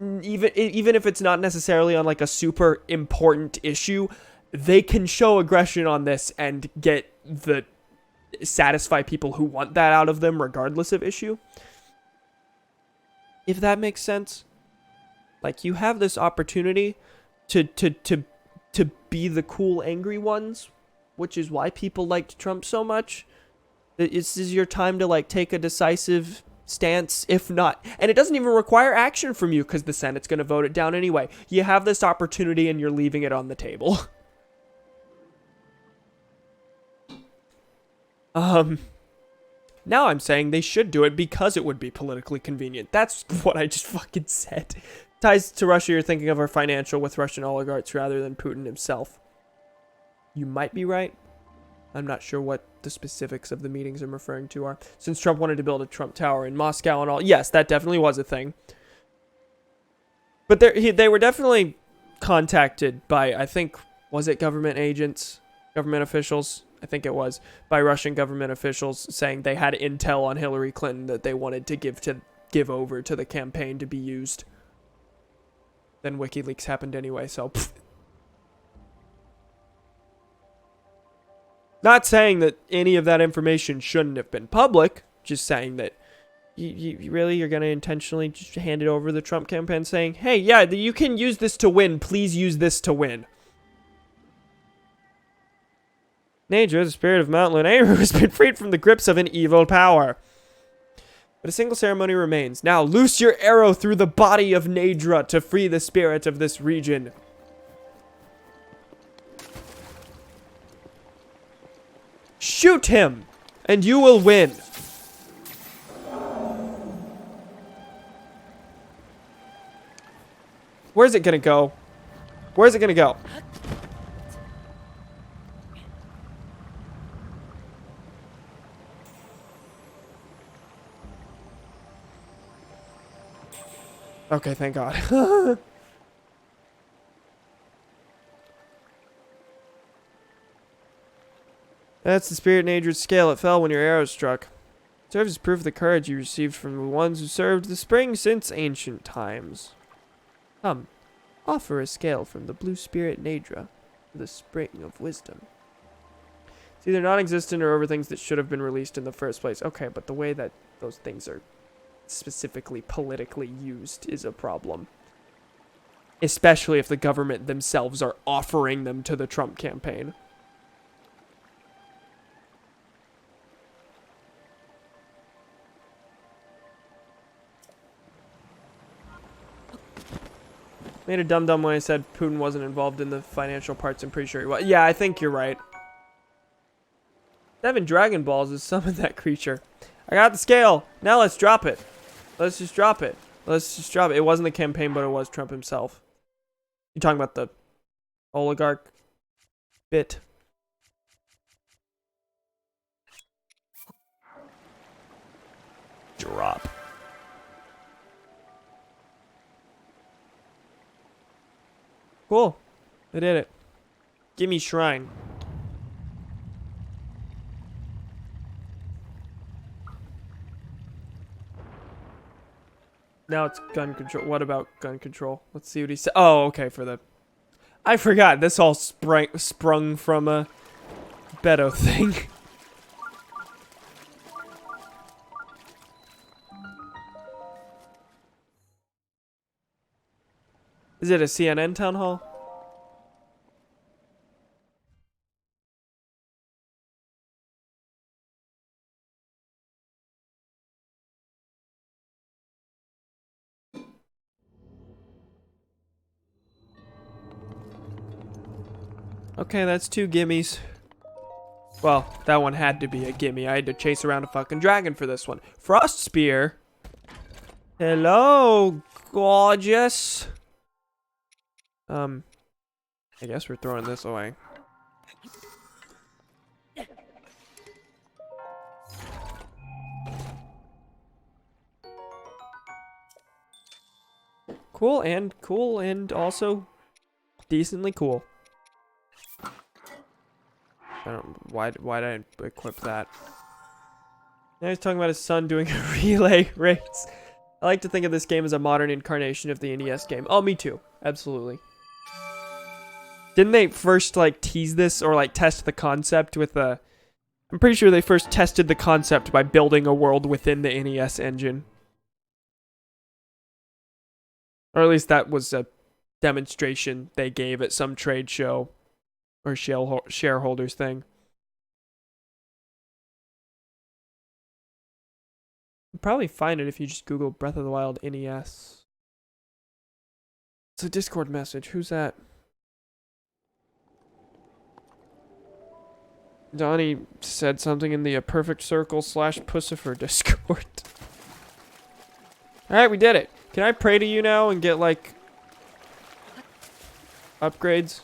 even if it's not necessarily on like a super important issue. They can show aggression on this and satisfy people who want that out of them regardless of issue. If that makes sense. Like, you have this opportunity to be the cool angry ones, which is why people liked Trump so much. This is your time to like take a decisive stance, if not, and it doesn't even require action from you because the Senate's going to vote it down anyway. You have this opportunity and you're leaving it on the table. Now I'm saying they should do it because it would be politically convenient. That's what I just fucking said. Ties to Russia, you're thinking of our financial with Russian oligarchs rather than Putin himself. You might be right. I'm not sure what the specifics of the meetings I'm referring to are. Since Trump wanted to build a Trump Tower in Moscow and all. Yes, that definitely was a thing. But they were definitely contacted by, I think, was it government agents? Government officials? I think it was. By Russian government officials saying they had intel on Hillary Clinton that they wanted to give over to the campaign to be used. Then WikiLeaks happened anyway, so... Pfft. Not saying that any of that information shouldn't have been public, just saying that you're going to intentionally just hand it over to the Trump campaign saying, hey, yeah, you can use this to win. Please use this to win. Nature, the spirit of Mount Lunaru, has been freed from the grips of an evil power. But a single ceremony remains. Now loose your arrow through the body of Nadra to free the spirit of this region. Shoot him, and you will win. Where's it gonna go? Where's it gonna go? Okay, thank God. That's the spirit Nadra's scale. It fell when your arrow struck. It serves as proof of the courage you received from the ones who served the spring since ancient times. Come, offer a scale from the blue spirit Nadra to the spring of wisdom. It's either non-existent or over things that should have been released in the first place. Okay, but the way that those things are specifically politically used is a problem. Especially if the government themselves are offering them to the Trump campaign. Made a dum-dum when I said Putin wasn't involved in the financial parts. I'm pretty sure he was. Yeah, I think you're right. 7 Dragon Balls has summoned that creature. I got the scale. Now let's drop it. Let's just drop it. Let's just drop it. It wasn't the campaign, but it was Trump himself. You talking about the oligarch bit? Drop. Cool. I did it. Gimme shrine. Now it's gun control. What about gun control? Let's see what he said. Oh, okay, for the... I forgot. This all sprung from a Beto thing. Is it a CNN town hall? Okay, that's 2 gimmies. Well, that one had to be a gimme. I had to chase around a fucking dragon for this one. Frost Spear. Hello, gorgeous. I guess we're throwing this away. Cool and also decently cool. I don't why did I equip that? Now he's talking about his son doing a relay race. I like to think of this game as a modern incarnation of the NES game. Oh, me too. Absolutely. Didn't they first like tease this or like test the concept with a I'm pretty sure they first tested the concept by building a world within the NES engine. Or at least that was a demonstration they gave at some trade show or shareholders thing. You'll probably find it if you just Google Breath of the Wild NES. It's a Discord message. Who's that? Donnie said something in the Perfect Circle / Pussifer Discord. Alright, we did it. Can I pray to you now and get, like, upgrades?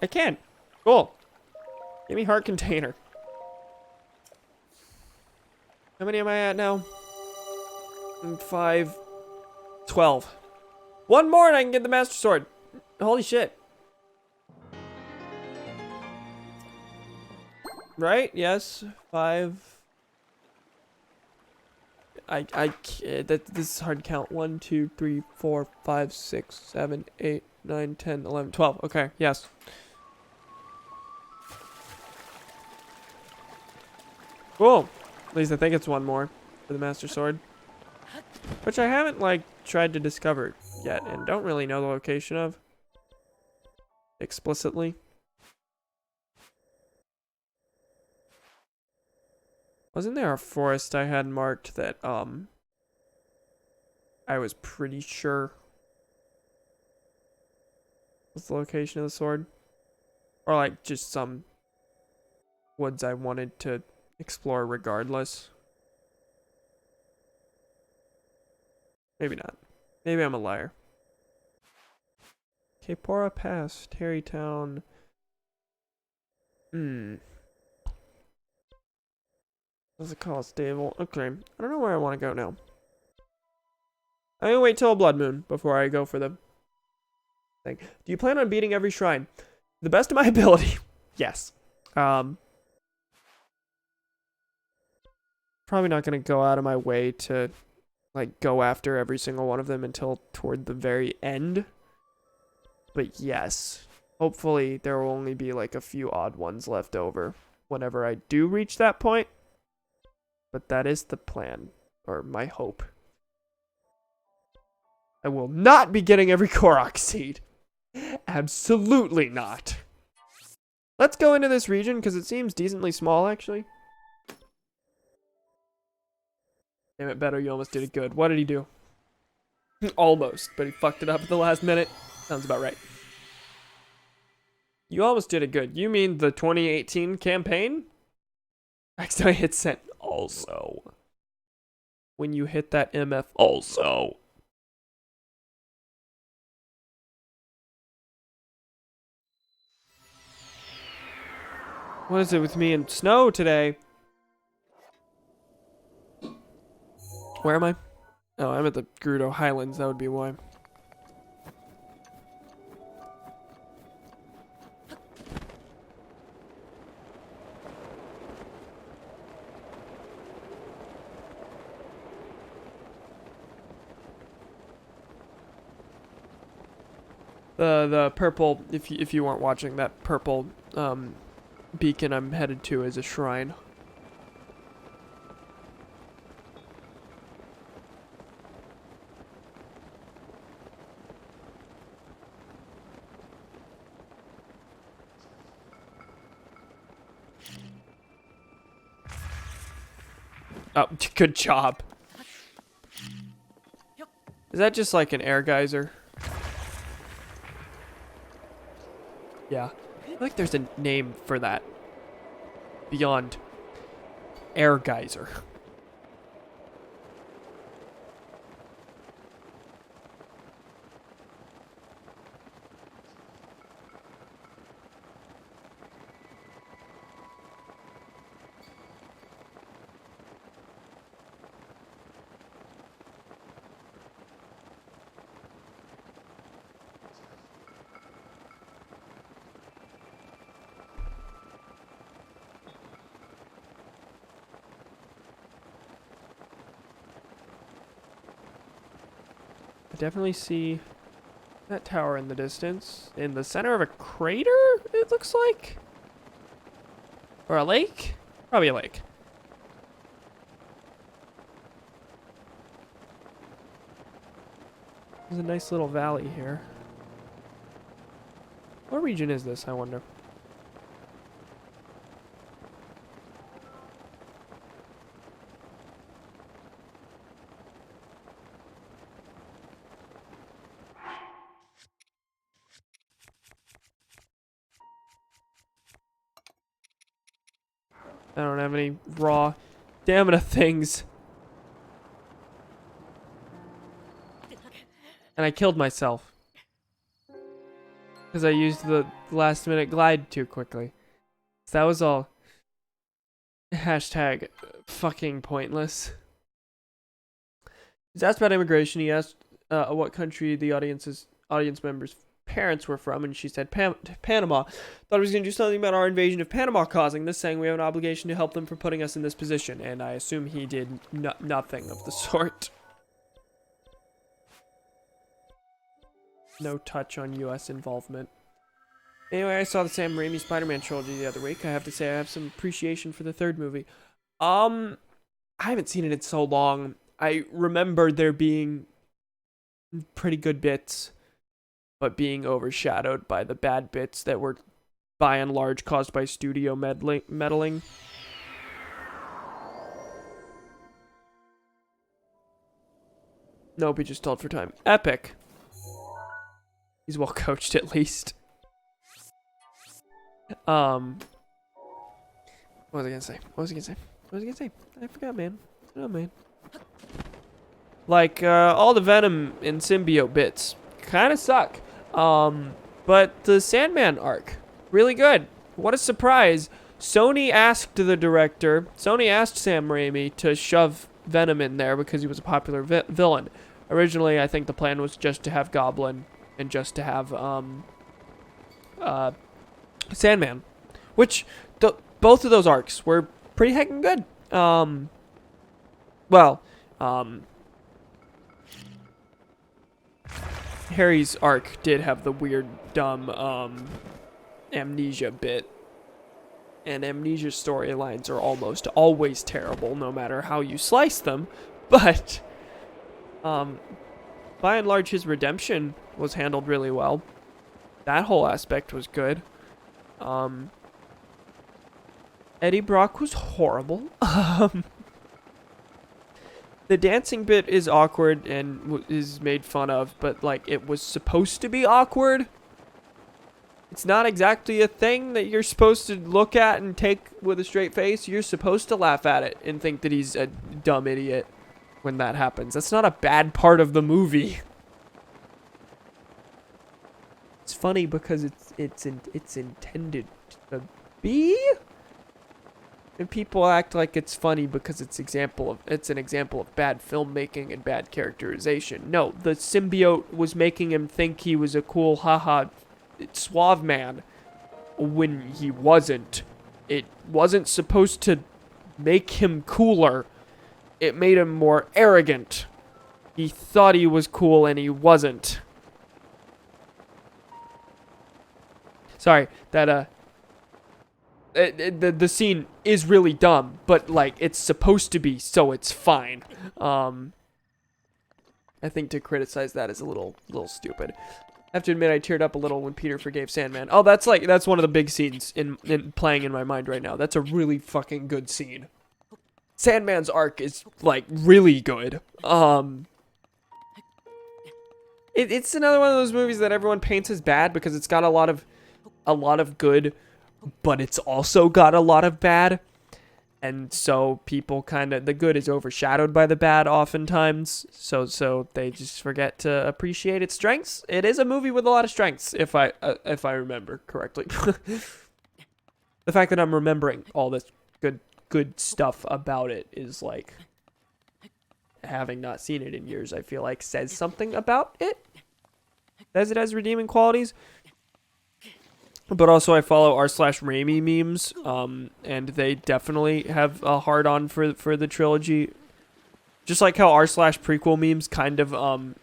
I can. Cool. Give me heart container. How many am I at now? 5. 12. One more and I can get the Master Sword. Holy shit. Right? Yes. 5. This is hard to count. 1, 2, 3, 4, 5, 6, 7, 8, 9, 10, 11, 12. Okay, yes. Cool. At least I think it's one more for the Master Sword. Which I haven't, like, tried to discover yet and don't really know the location of. Explicitly. Wasn't there a forest I had marked that, I was pretty sure was the location of the sword? Or, like, just some woods I wanted to explore regardless? Maybe not. Maybe I'm a liar. Kapora Pass, Terrytown. What's it called? Stable. Okay. I don't know where I want to go now. I'm gonna wait till a blood moon before I go for the thing. Do you plan on beating every shrine? To the best of my ability. Yes. Probably not gonna go out of my way to like go after every single one of them until toward the very end. But yes. Hopefully there will only be like a few odd ones left over whenever I do reach that point. But that is the plan, or my hope. I will not be getting every Korok seed. Absolutely not. Let's go into this region, because it seems decently small, actually. Damn it, Beto, you almost did it good. What did he do? Almost, but he fucked it up at the last minute. Sounds about right. You almost did it good. You mean the 2018 campaign? Accidentally hit send. Also. When you hit that MF also. What is it with me and snow today? Where am I? Oh, I'm at the Gerudo Highlands. That would be why. The purple, if you weren't watching, that purple beacon I'm headed to is a shrine. Oh, good job. Is that just like an air geyser? Yeah. I feel like there's a name for that. Beyond air geyser. I definitely see that tower in the distance. In the center of a crater, it looks like? Or a lake? Probably a lake. There's a nice little valley here. What region is this, I wonder? I don't have any raw stamina things. And I killed myself. Because I used the last minute glide too quickly. So that was all. Hashtag fucking pointless. He's asked about immigration. He asked what country the audience members' parents were from, and she said Panama. Thought he was going to do something about our invasion of Panama causing this, saying we have an obligation to help them for putting us in this position, and I assume he did nothing of the sort. No touch on U.S. involvement. Anyway, I saw the Sam Raimi Spider-Man trilogy the other week. I have to say I have some appreciation for the third movie. I haven't seen it in so long. I remember there being pretty good bits, but being overshadowed by the bad bits that were, by and large, caused by studio meddling. Nope, he just told for time. Epic. He's well coached, at least. What was I gonna say? I forgot, man. Oh, man. Like, all the Venom and symbiote bits kind of suck. But the Sandman arc, really good. What a surprise. Sony asked Sam Raimi to shove Venom in there because he was a popular villain. Originally, I think the plan was just to have Goblin and just to have, Sandman. Which, both of those arcs were pretty heckin' good. Harry's arc did have the weird, dumb, amnesia bit. And amnesia storylines are almost always terrible, no matter how you slice them. But, by and large, his redemption was handled really well. That whole aspect was good. Eddie Brock was horrible. The dancing bit is awkward and is made fun of, but, like, it was supposed to be awkward. It's not exactly a thing that you're supposed to look at and take with a straight face. You're supposed to laugh at it and think that he's a dumb idiot when that happens. That's not a bad part of the movie. It's funny because it's intended to be. And people act like it's funny because it's an example of bad filmmaking and bad characterization. No, the symbiote was making him think he was a cool haha suave man when he wasn't. It wasn't supposed to make him cooler. It made him more arrogant. He thought he was cool and he wasn't. Sorry, that the scene is really dumb, but, like, it's supposed to be, so it's fine. I think to criticize that is a little stupid. I have to admit I teared up a little when Peter forgave Sandman. Oh, that's one of the big scenes in playing in my mind right now. That's a really fucking good scene. Sandman's arc is like really good. It's another one of those movies that everyone paints as bad because it's got a lot of good, but it's also got a lot of bad. And so people the good is overshadowed by the bad oftentimes. So they just forget to appreciate its strengths. It is a movie with a lot of strengths, if I remember correctly. The fact that I'm remembering all this good stuff about it is like, having not seen it in years, I feel like says something about it. Says it has redeeming qualities. But also, I follow r/Raimi memes, and they definitely have a hard-on for the trilogy. Just like how r/prequel memes kind of,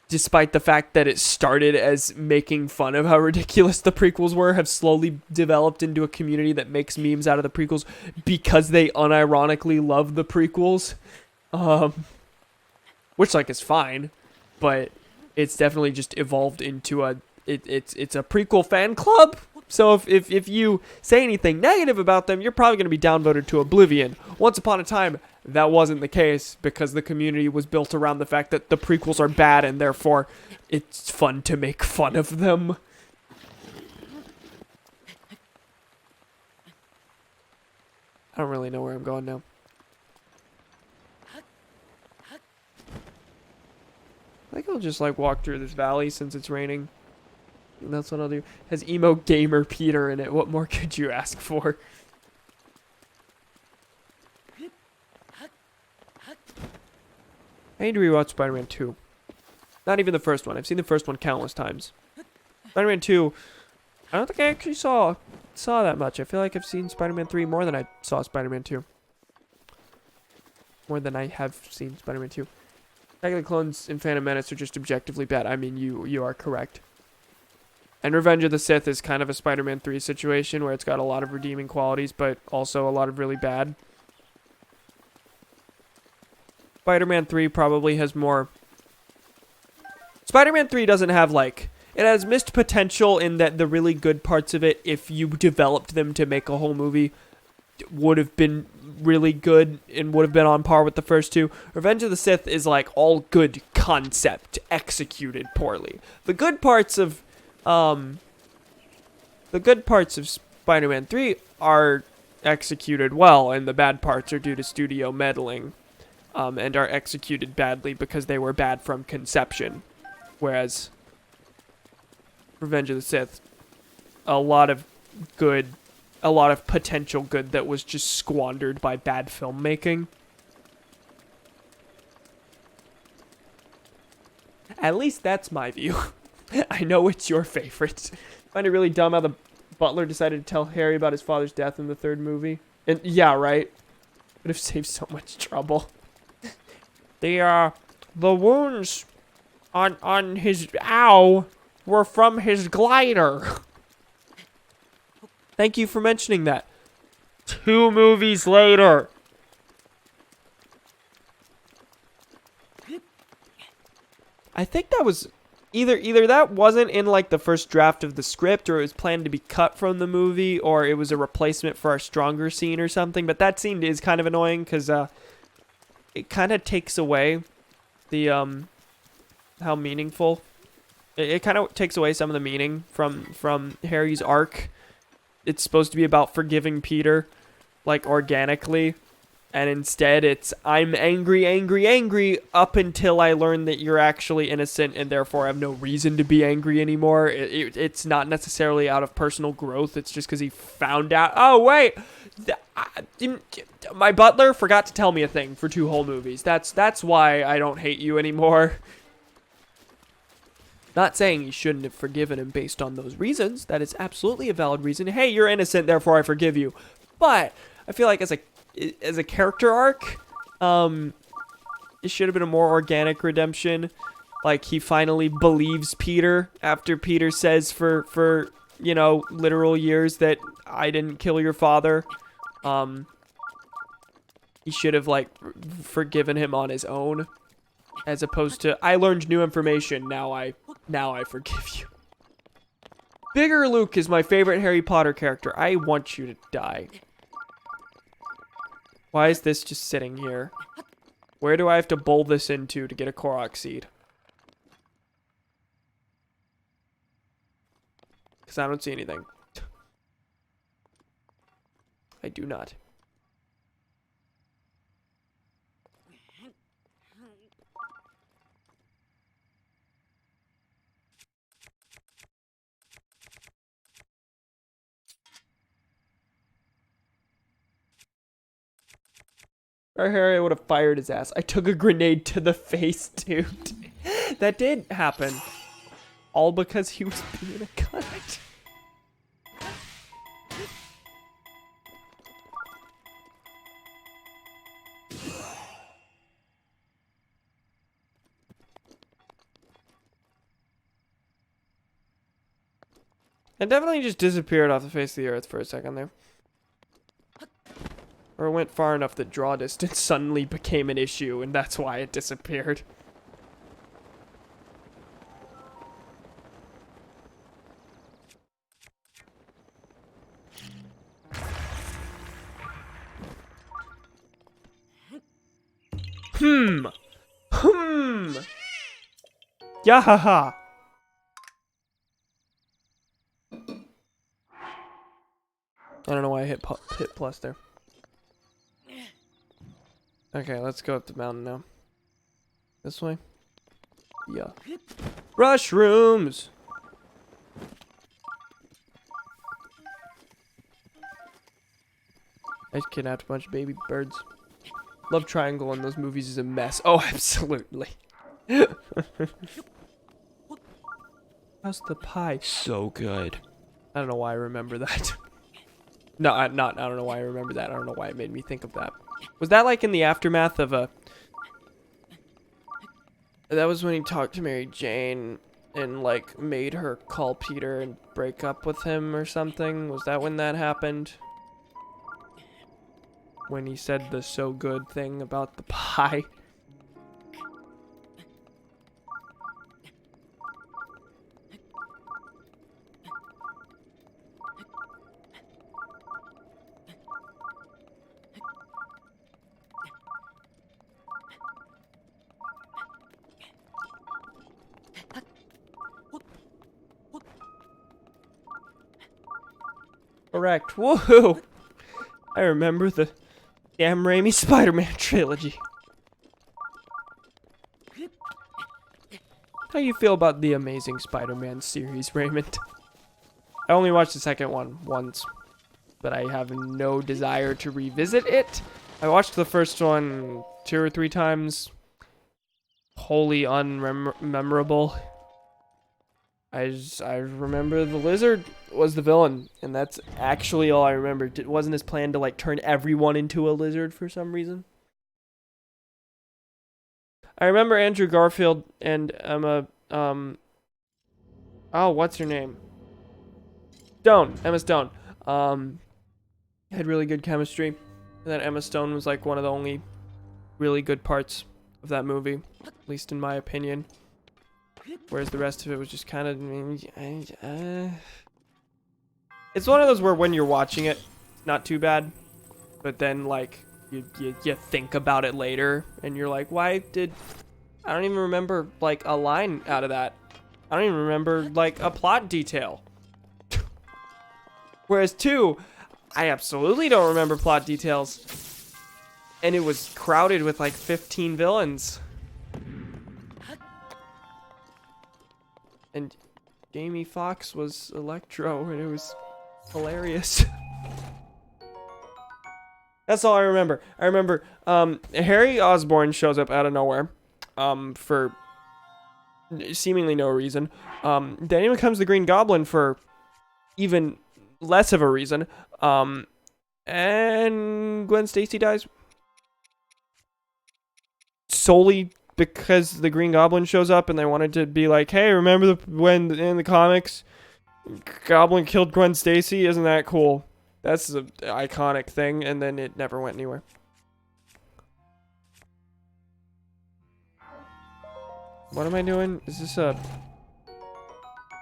despite the fact that it started as making fun of how ridiculous the prequels were, have slowly developed into a community that makes memes out of the prequels because they unironically love the prequels. Which, like, is fine, but it's definitely just evolved into it's a prequel fan club. So if you say anything negative about them, you're probably going to be downvoted to oblivion. Once upon a time, that wasn't the case because the community was built around the fact that the prequels are bad and therefore it's fun to make fun of them. I don't really know where I'm going now. I think I'll just like walk through this valley since it's raining. And that's what I'll do. Has emo gamer Peter in it. What more could you ask for? I need to rewatch Spider-Man 2. Not even the first one. I've seen the first one countless times. Spider-Man 2, I don't think I actually saw that much. I feel like I've seen Spider-Man 3 more than I saw Spider-Man 2. More than I have seen Spider-Man 2. Attack of the Clones and Phantom Menace are just objectively bad. I mean, you are correct. And Revenge of the Sith is kind of a Spider-Man 3 situation where it's got a lot of redeeming qualities, but also a lot of really bad. Spider-Man 3 probably has more... Spider-Man 3 doesn't have, like... It has missed potential in that the really good parts of it, if you developed them to make a whole movie, would have been really good and would have been on par with the first two. Revenge of the Sith is, like, all good concept executed poorly. The good parts of Spider-Man 3 are executed well, and the bad parts are due to studio meddling, and are executed badly because they were bad from conception. Whereas Revenge of the Sith, a lot of potential good that was just squandered by bad filmmaking. At least that's my view. I know it's your favorite. I find it really dumb how the butler decided to tell Harry about his father's death in the third movie. And yeah, right. Would have saved so much trouble. The wounds on his were from his glider. Thank you for mentioning that. 2 movies later. I think that was either that wasn't in like the first draft of the script, or it was planned to be cut from the movie, or it was a replacement for a stronger scene or something. But that scene is kind of annoying because it kind of takes away the how meaningful. It kind of takes away some of the meaning from Harry's arc. It's supposed to be about forgiving Peter, like, organically. And instead it's, I'm angry, up until I learn that you're actually innocent and therefore I have no reason to be angry anymore. It's not necessarily out of personal growth. It's just because he found out, oh, wait, my butler forgot to tell me a thing for 2 whole movies. That's why I don't hate you anymore. Not saying you shouldn't have forgiven him based on those reasons. That is absolutely a valid reason. Hey, you're innocent, therefore I forgive you. But I feel like as a character arc, it should have been a more organic redemption. Like, he finally believes Peter after Peter says for you know, literal years that I didn't kill your father. He should have, like, forgiven him on his own, as opposed to, I learned new information, now I forgive you. Bigger Luke is my favorite Harry Potter character. I want you to die. Why is this just sitting here? Where do I have to bowl this into to get a Korok seed? Because I don't see anything. I do not. Or Harry would have fired his ass. I took a grenade to the face, dude. That did happen. All because he was being a cunt. It definitely just disappeared off the face of the earth for a second there. Or it went far enough that draw distance suddenly became an issue, and that's why it disappeared. Yahaha. I don't know why I hit plus there. Okay, let's go up the mountain now. This way? Yeah. Mushrooms! I just kidnapped a bunch of baby birds. Love Triangle in those movies is a mess. Oh, absolutely. How's the pie? So good. I don't know why I remember that. No, I don't know why I remember that. I don't know why it made me think of that. Was that like in the aftermath of a... That was when he talked to Mary Jane and like made her call Peter and break up with him or something? Was that when that happened? When he said the so good thing about the pie? Correct. Woohoo! I remember the Sam Raimi Spider-Man trilogy. How you feel about the Amazing Spider-Man series, Raymond? I only watched the second one once, but I have no desire to revisit it. I watched the first one 2 or 3 times. Wholly unmemorable. I remember the lizard was the villain, and that's actually all I remember. It wasn't his plan to like turn everyone into a lizard for some reason. I remember Andrew Garfield and Emma, oh, what's her name? Emma Stone. Had really good chemistry. And then Emma Stone was like one of the only really good parts of that movie, at least in my opinion. Whereas the rest of it was just kind of... It's one of those where when you're watching it, not too bad. But then, like, you think about it later, and you're like, why did... I don't even remember, like, a line out of that. I don't even remember, like, a plot detail. Whereas 2, I absolutely don't remember plot details. And it was crowded with, like, 15 villains. And Jamie Foxx was Electro, and it was hilarious. That's all I remember. I remember Harry Osborn shows up out of nowhere for seemingly no reason. Then in comes the Green Goblin for even less of a reason. And Gwen Stacy dies. Solely because the Green Goblin shows up and they wanted to be like, hey, remember when in the comics Goblin killed Gwen Stacy? Isn't that cool? That's an iconic thing, and then it never went anywhere. What am I doing? Is this a...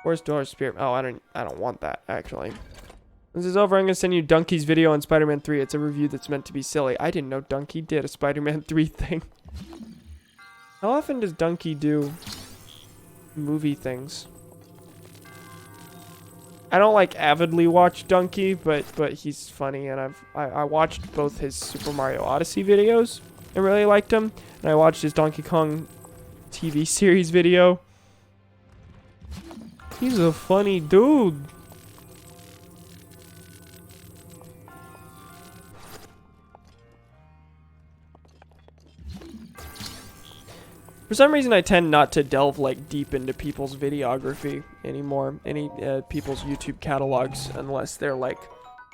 Where's Dora's spear? Oh, I don't want that, actually. This is over. I'm gonna send you Donkey's video on Spider-Man 3. It's a review that's meant to be silly. I didn't know Donkey did a Spider-Man 3 thing. How often does Donkey do movie things? I don't like avidly watch Donkey, but he's funny, and I watched both his Super Mario Odyssey videos and really liked him, and I watched his Donkey Kong TV series video. He's a funny dude. For some reason, I tend not to delve like deep into people's videography anymore, any people's YouTube catalogs, unless they're like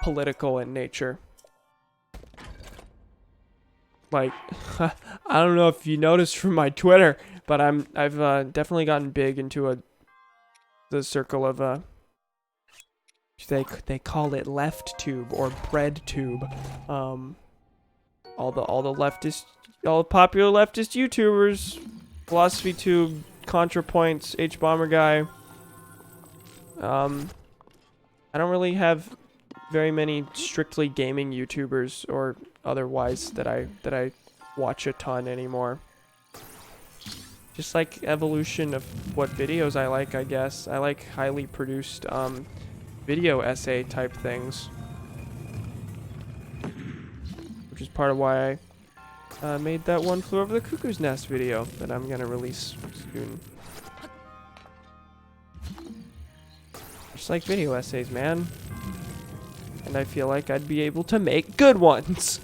political in nature. Like, I don't know if you noticed from my Twitter, but I've definitely gotten big into the circle of they call it left tube or bread tube. All the popular leftist YouTubers. Philosophy Tube, ContraPoints, H-Bomber Guy. I don't really have very many strictly gaming YouTubers or otherwise that I watch a ton anymore. Just like evolution of what videos I like, I guess. I like highly produced video essay type things, which is part of why I made that one Flew Over the Cuckoo's Nest video that I'm gonna release soon. Just like video essays, man. And I feel like I'd be able to make good ones.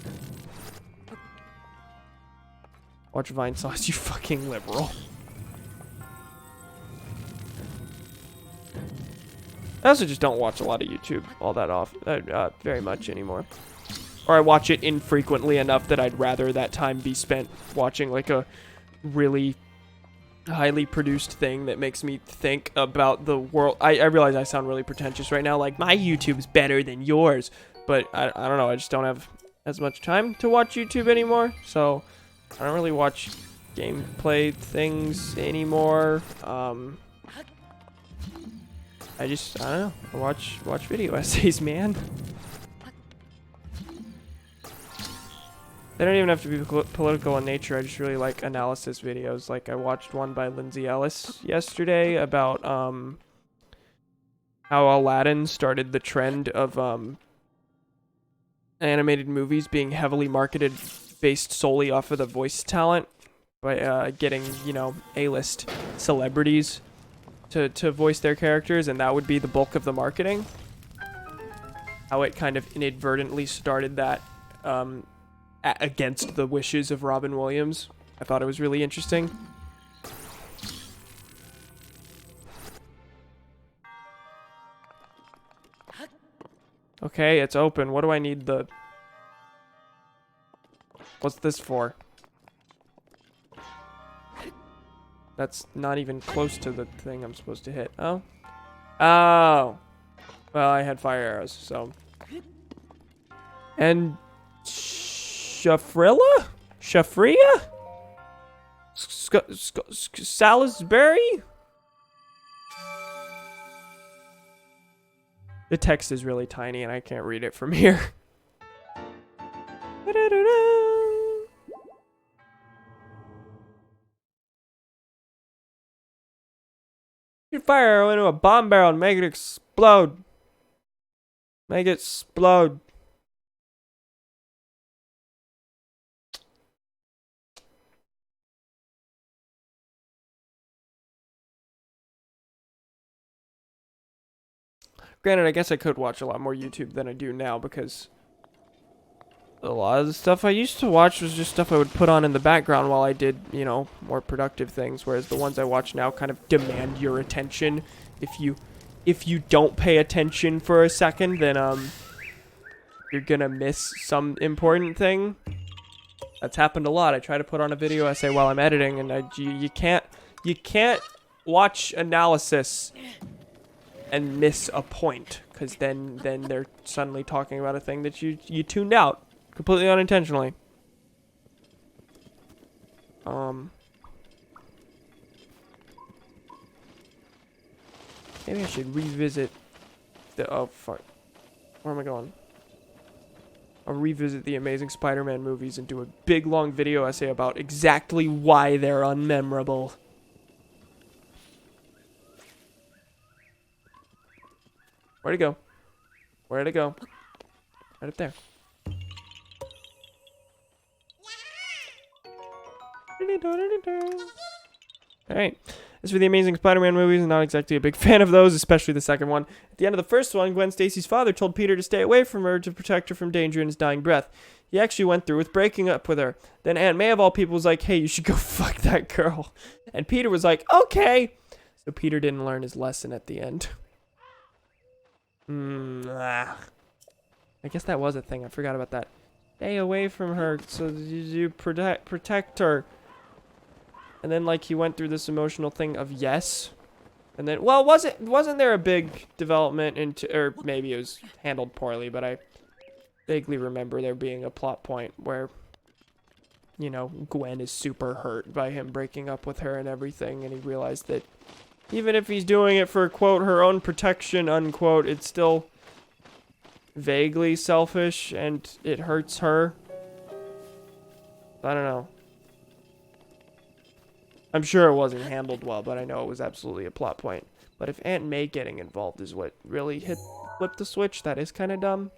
Watch Vine Sauce, you fucking liberal. I also just don't watch a lot of YouTube all that often, very much anymore. Or I watch it infrequently enough that I'd rather that time be spent watching like a really highly produced thing that makes me think about the world. I realize I sound really pretentious right now, like my YouTube's better than yours, but I don't know, I just don't have as much time to watch YouTube anymore, so I don't really watch gameplay things anymore. I don't know, I watch video essays, man. They don't even have to be political in nature. I just really like analysis videos. Like I watched one by Lindsay Ellis yesterday about how Aladdin started the trend of animated movies being heavily marketed based solely off of the voice talent by getting, you know, A-list celebrities to voice their characters, and that would be the bulk of the marketing. How it kind of inadvertently started that against the wishes of Robin Williams. I thought it was really interesting. Okay, it's open. What do I need the... What's this for? That's not even close to the thing I'm supposed to hit. Oh. Oh. Well, I had fire arrows, so... And... Shafrilla? Shafria? Salisbury? The text is really tiny and I can't read it from here. You fire arrow into a bomb barrel and make it explode. Make it explode. Granted, I guess I could watch a lot more YouTube than I do now because a lot of the stuff I used to watch was just stuff I would put on in the background while I did, you know, more productive things, whereas the ones I watch now kind of demand your attention. If you don't pay attention for a second, then you're gonna miss some important thing. That's happened a lot. I try to put on a video essay while I'm editing, and you can't watch analysis and miss a point, because then they're suddenly talking about a thing that you tuned out completely unintentionally. Maybe I should revisit the... Oh, fuck. Where am I going? I'll revisit the Amazing Spider-Man movies and do a big long video essay about exactly why they're unmemorable. Where'd it go? Where'd it go? Right up there. Alright. As for the Amazing Spider-Man movies, I'm not exactly a big fan of those, especially the second one. At the end of the first one, Gwen Stacy's father told Peter to stay away from her to protect her from danger in his dying breath. He actually went through with breaking up with her. Then Aunt May, of all people, was like, hey, you should go fuck that girl. And Peter was like, okay. So Peter didn't learn his lesson at the end. I guess that was a thing. I forgot about that. Stay away from her so you protect her. And then, like, he went through this emotional thing of yes. And then, well, wasn't there a big development into, or maybe it was handled poorly, but I vaguely remember there being a plot point where, you know, Gwen is super hurt by him breaking up with her and everything, and he realized that even if he's doing it for, quote, her own protection, unquote, it's still vaguely selfish, and it hurts her. I don't know. I'm sure it wasn't handled well, but I know it was absolutely a plot point. But if Aunt May getting involved is what really flipped the switch, that is kind of dumb.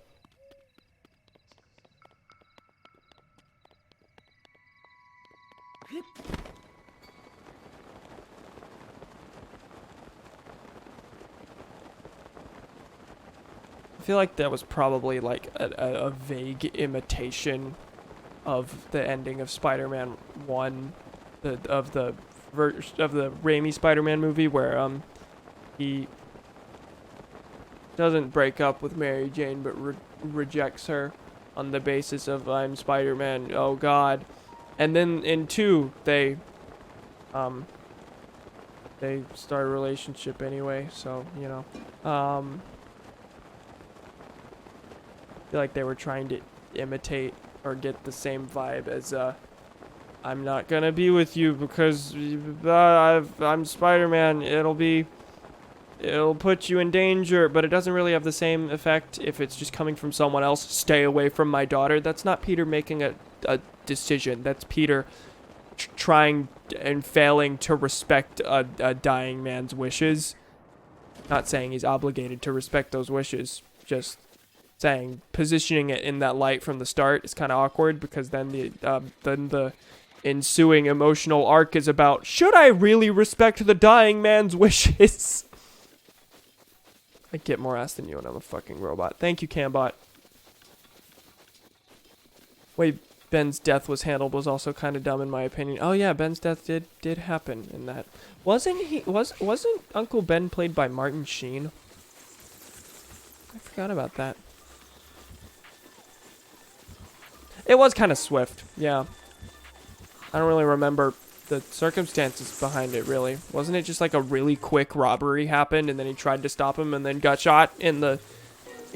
I feel like that was probably like a vague imitation of the ending of Spider-Man 1. Of the Raimi Spider-Man movie where he doesn't break up with Mary Jane but rejects her on the basis of I'm Spider-Man, oh god. And then in 2 they start a relationship anyway, so you know. I feel like they were trying to imitate or get the same vibe as I'm not gonna be with you because I'm Spider-Man. It'll put you in danger, but it doesn't really have the same effect if it's just coming from someone else. Stay away from my daughter. That's not Peter making a decision. That's Peter trying and failing to respect a dying man's wishes. Not saying he's obligated to respect those wishes. Just saying positioning it in that light from the start is kind of awkward because then the ensuing emotional arc is about, should I really respect the dying man's wishes? I get more ass than you and I'm a fucking robot. Thank you, Cambot. Way Ben's death was handled was also kind of dumb in my opinion. Oh yeah, Ben's death did happen in that. Wasn't Uncle Ben played by Martin Sheen? I forgot about that. It was kind of swift, yeah. I don't really remember the circumstances behind it, really. Wasn't it just like a really quick robbery happened, and then he tried to stop him, and then got shot in the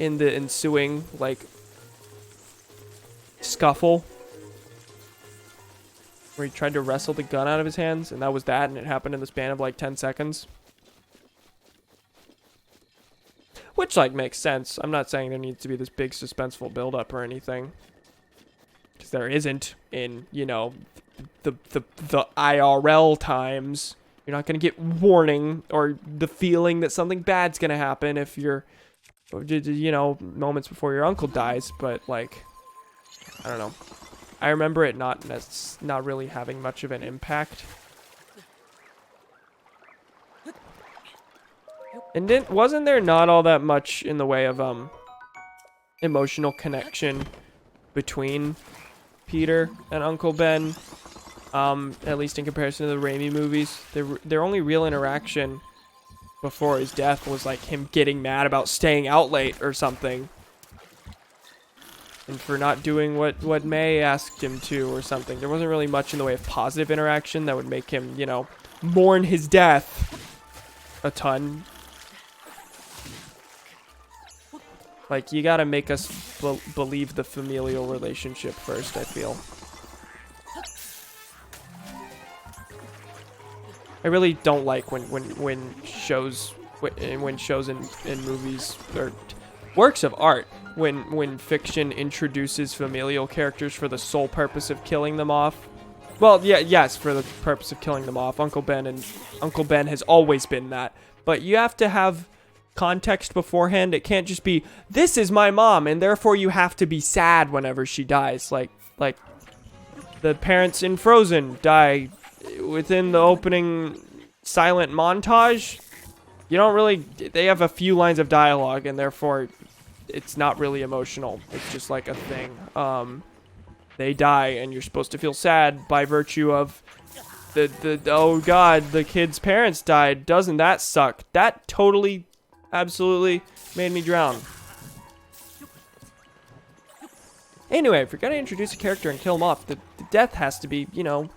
ensuing, like, scuffle? Where he tried to wrestle the gun out of his hands, and that was that, and it happened in the span of, like, 10 seconds. Which, like, makes sense. I'm not saying there needs to be this big suspenseful build-up or anything. Because there isn't in, you know, the IRL times. You're not going to get warning or the feeling that something bad's going to happen if you're, you know, moments before your uncle dies. But, like, I don't know. I remember it not really having much of an impact. And wasn't there not all that much in the way of emotional connection between Peter and Uncle Ben? At least in comparison to the Raimi movies, their only real interaction before his death was like him getting mad about staying out late or something, and for not doing what May asked him to or something. There wasn't really much in the way of positive interaction that would make him, you know, mourn his death a ton. Like, you gotta make us believe the familial relationship first, I feel. I really don't like when shows in movies, or works of art when fiction introduces familial characters for the sole purpose of killing them off. Well, yeah, yes, for the purpose of killing them off. Uncle Ben has always been that. But you have to have context beforehand. It can't just be, this is my mom, and therefore you have to be sad whenever she dies. Like the parents in Frozen die within the opening silent montage. You don't really, they have a few lines of dialogue, and therefore it's not really emotional. It's just like a thing. They die, and you're supposed to feel sad by virtue of oh god, the kid's parents died. Doesn't that suck? That totally, absolutely made me drown. Anyway, if you're gonna introduce a character and kill him off, the death has to be, you know,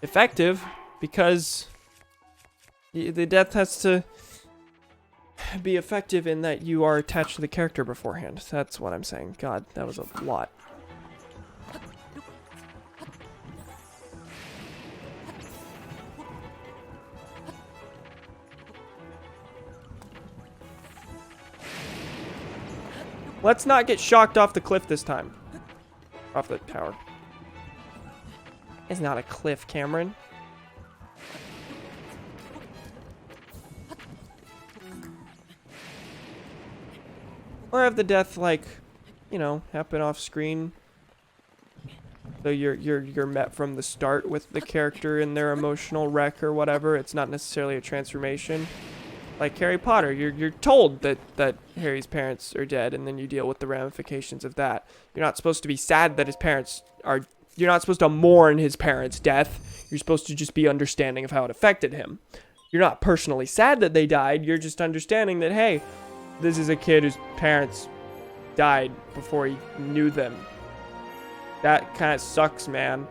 effective, because the death has to be effective in that you are attached to the character beforehand. That's what I'm saying. God, that was a lot. Let's not get shocked off the cliff this time. Off the tower. It's not a cliff, Cameron. Or have the death, like, you know, happen off screen. So you're met from the start with the character in their emotional wreck or whatever. It's not necessarily a transformation. Like Harry Potter, you're told that Harry's parents are dead, and then you deal with the ramifications of that. You're not supposed to be sad that his parents are. You're not supposed to mourn his parents' death. You're supposed to just be understanding of how it affected him. You're not personally sad that they died. You're just understanding that, hey, this is a kid whose parents died before he knew them. That kind of sucks, man.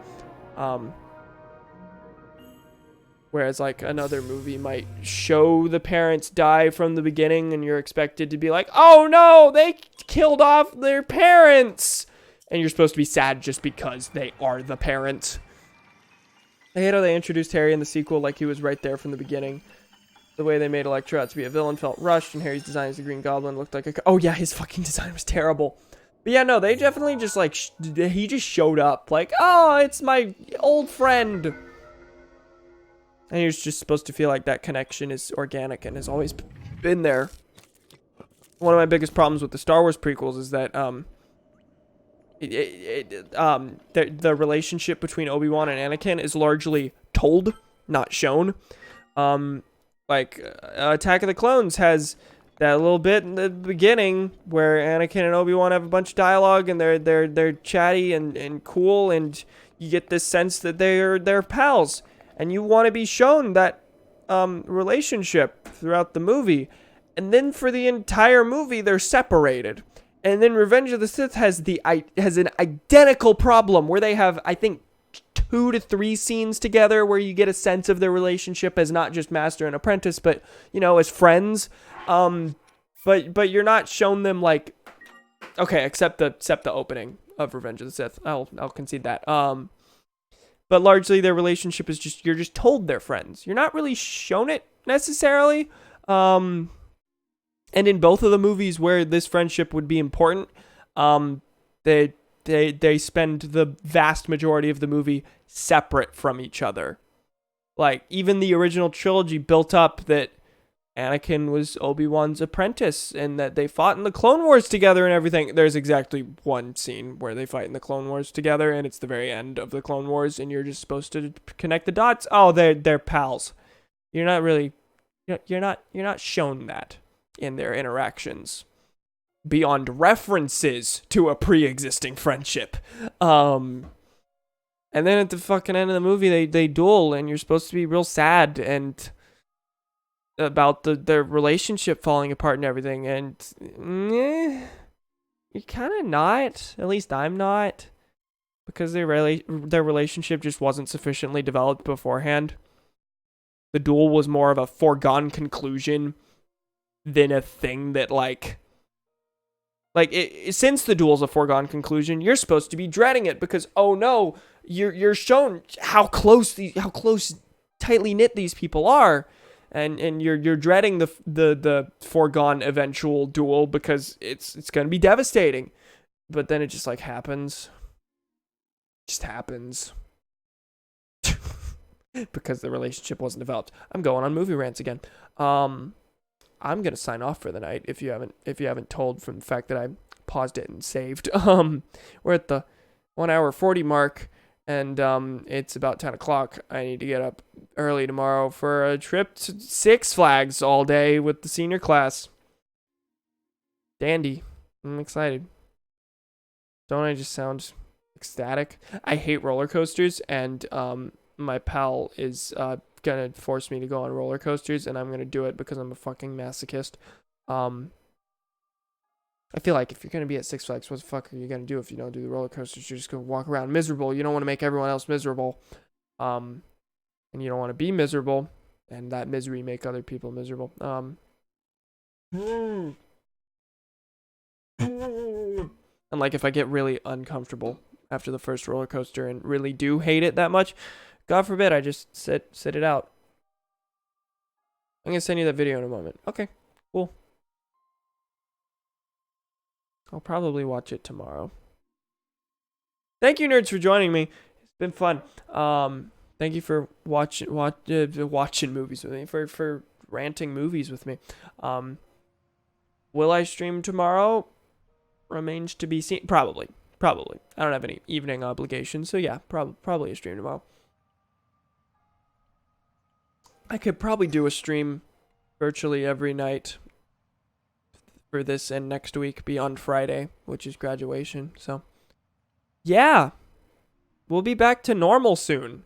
Whereas, like, another movie might show the parents die from the beginning, and you're expected to be like, oh no, they killed off their parents! And you're supposed to be sad just because they are the parents. I hate how they introduced Harry in the sequel like he was right there from the beginning. The way they made Electro out to be a villain felt rushed, and Harry's design as the Green Goblin looked like a... Oh yeah, his fucking design was terrible. But yeah, no, they definitely just, like, he just showed up. Like, oh, it's my old friend. And you're just supposed to feel like that connection is organic and has always been there. One of my biggest problems with the Star Wars prequels is that the relationship between Obi-Wan and Anakin is largely told, not shown. Like Attack of the Clones has that little bit in the beginning where Anakin and Obi-Wan have a bunch of dialogue, and they're chatty and cool, and you get this sense that they're pals. And you want to be shown that relationship throughout the movie. And then for the entire movie, they're separated. And then Revenge of the Sith has an identical problem where they have, I think, 2 to 3 scenes together where you get a sense of their relationship as not just master and apprentice, but, you know, as friends. But you're not shown them, like, okay, except the opening of Revenge of the Sith. I'll concede that. But largely their relationship is just, you're just told they're friends. You're not really shown it necessarily. And in both of the movies where this friendship would be important, they spend the vast majority of the movie separate from each other. Like, even the original trilogy built up that Anakin was Obi-Wan's apprentice and that they fought in the Clone Wars together and everything. There's exactly one scene where they fight in the Clone Wars together, and it's the very end of the Clone Wars, and you're just supposed to connect the dots. Oh, they're pals. You're not shown that in their interactions beyond references to a pre-existing friendship. And then at the fucking end of the movie, they duel, and you're supposed to be real sad and about their relationship falling apart and everything, and you're kind of not. At least I'm not, because their relationship just wasn't sufficiently developed beforehand. The duel was more of a foregone conclusion than a thing that since the duel's a foregone conclusion, you're supposed to be dreading it because, oh no, you're shown how close tightly knit these people are. and you're dreading the foregone eventual duel because it's gonna be devastating. But then it just like happens. Just happens. Because the relationship wasn't developed. I'm going on movie rants again. I'm gonna sign off for the night if you haven't told from the fact that I paused it and saved. We're at the 1 hour 40 mark, and it's about 10 o'clock. I need to get up early tomorrow for a trip to Six Flags all day with the senior class. Dandy. I'm excited. Don't I just sound ecstatic? I hate roller coasters, and my pal is gonna force me to go on roller coasters, and I'm gonna do it because I'm a fucking masochist. I feel like if you're gonna be at Six Flags, what the fuck are you gonna do if you don't do the roller coasters? You're just gonna walk around miserable. You don't want to make everyone else miserable, and you don't want to be miserable, and that misery make other people miserable. And like if I get really uncomfortable after the first roller coaster and really do hate it that much, God forbid I just sit it out. I'm gonna send you that video in a moment. Okay, cool. I'll probably watch it tomorrow. Thank you, nerds, for joining me. It's been fun. Thank you for watching movies with me, for ranting movies with me. Will I stream tomorrow? Remains to be seen. Probably. I don't have any evening obligations, so yeah, probably a stream tomorrow. I could probably do a stream virtually every night for this and next week beyond Friday, which is graduation. So, yeah, we'll be back to normal soon.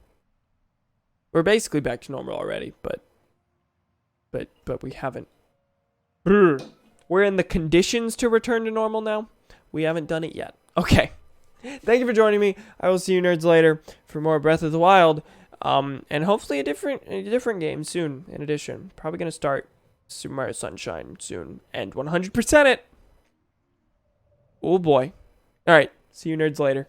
We're basically back to normal already, but we haven't. We're in the conditions to return to normal now. We haven't done it yet. Okay. Thank you for joining me. I will see you nerds later for more Breath of the Wild, and hopefully a different game soon. In addition, probably gonna start Super Mario Sunshine soon and 100% it. Oh boy. All right. See you nerds later.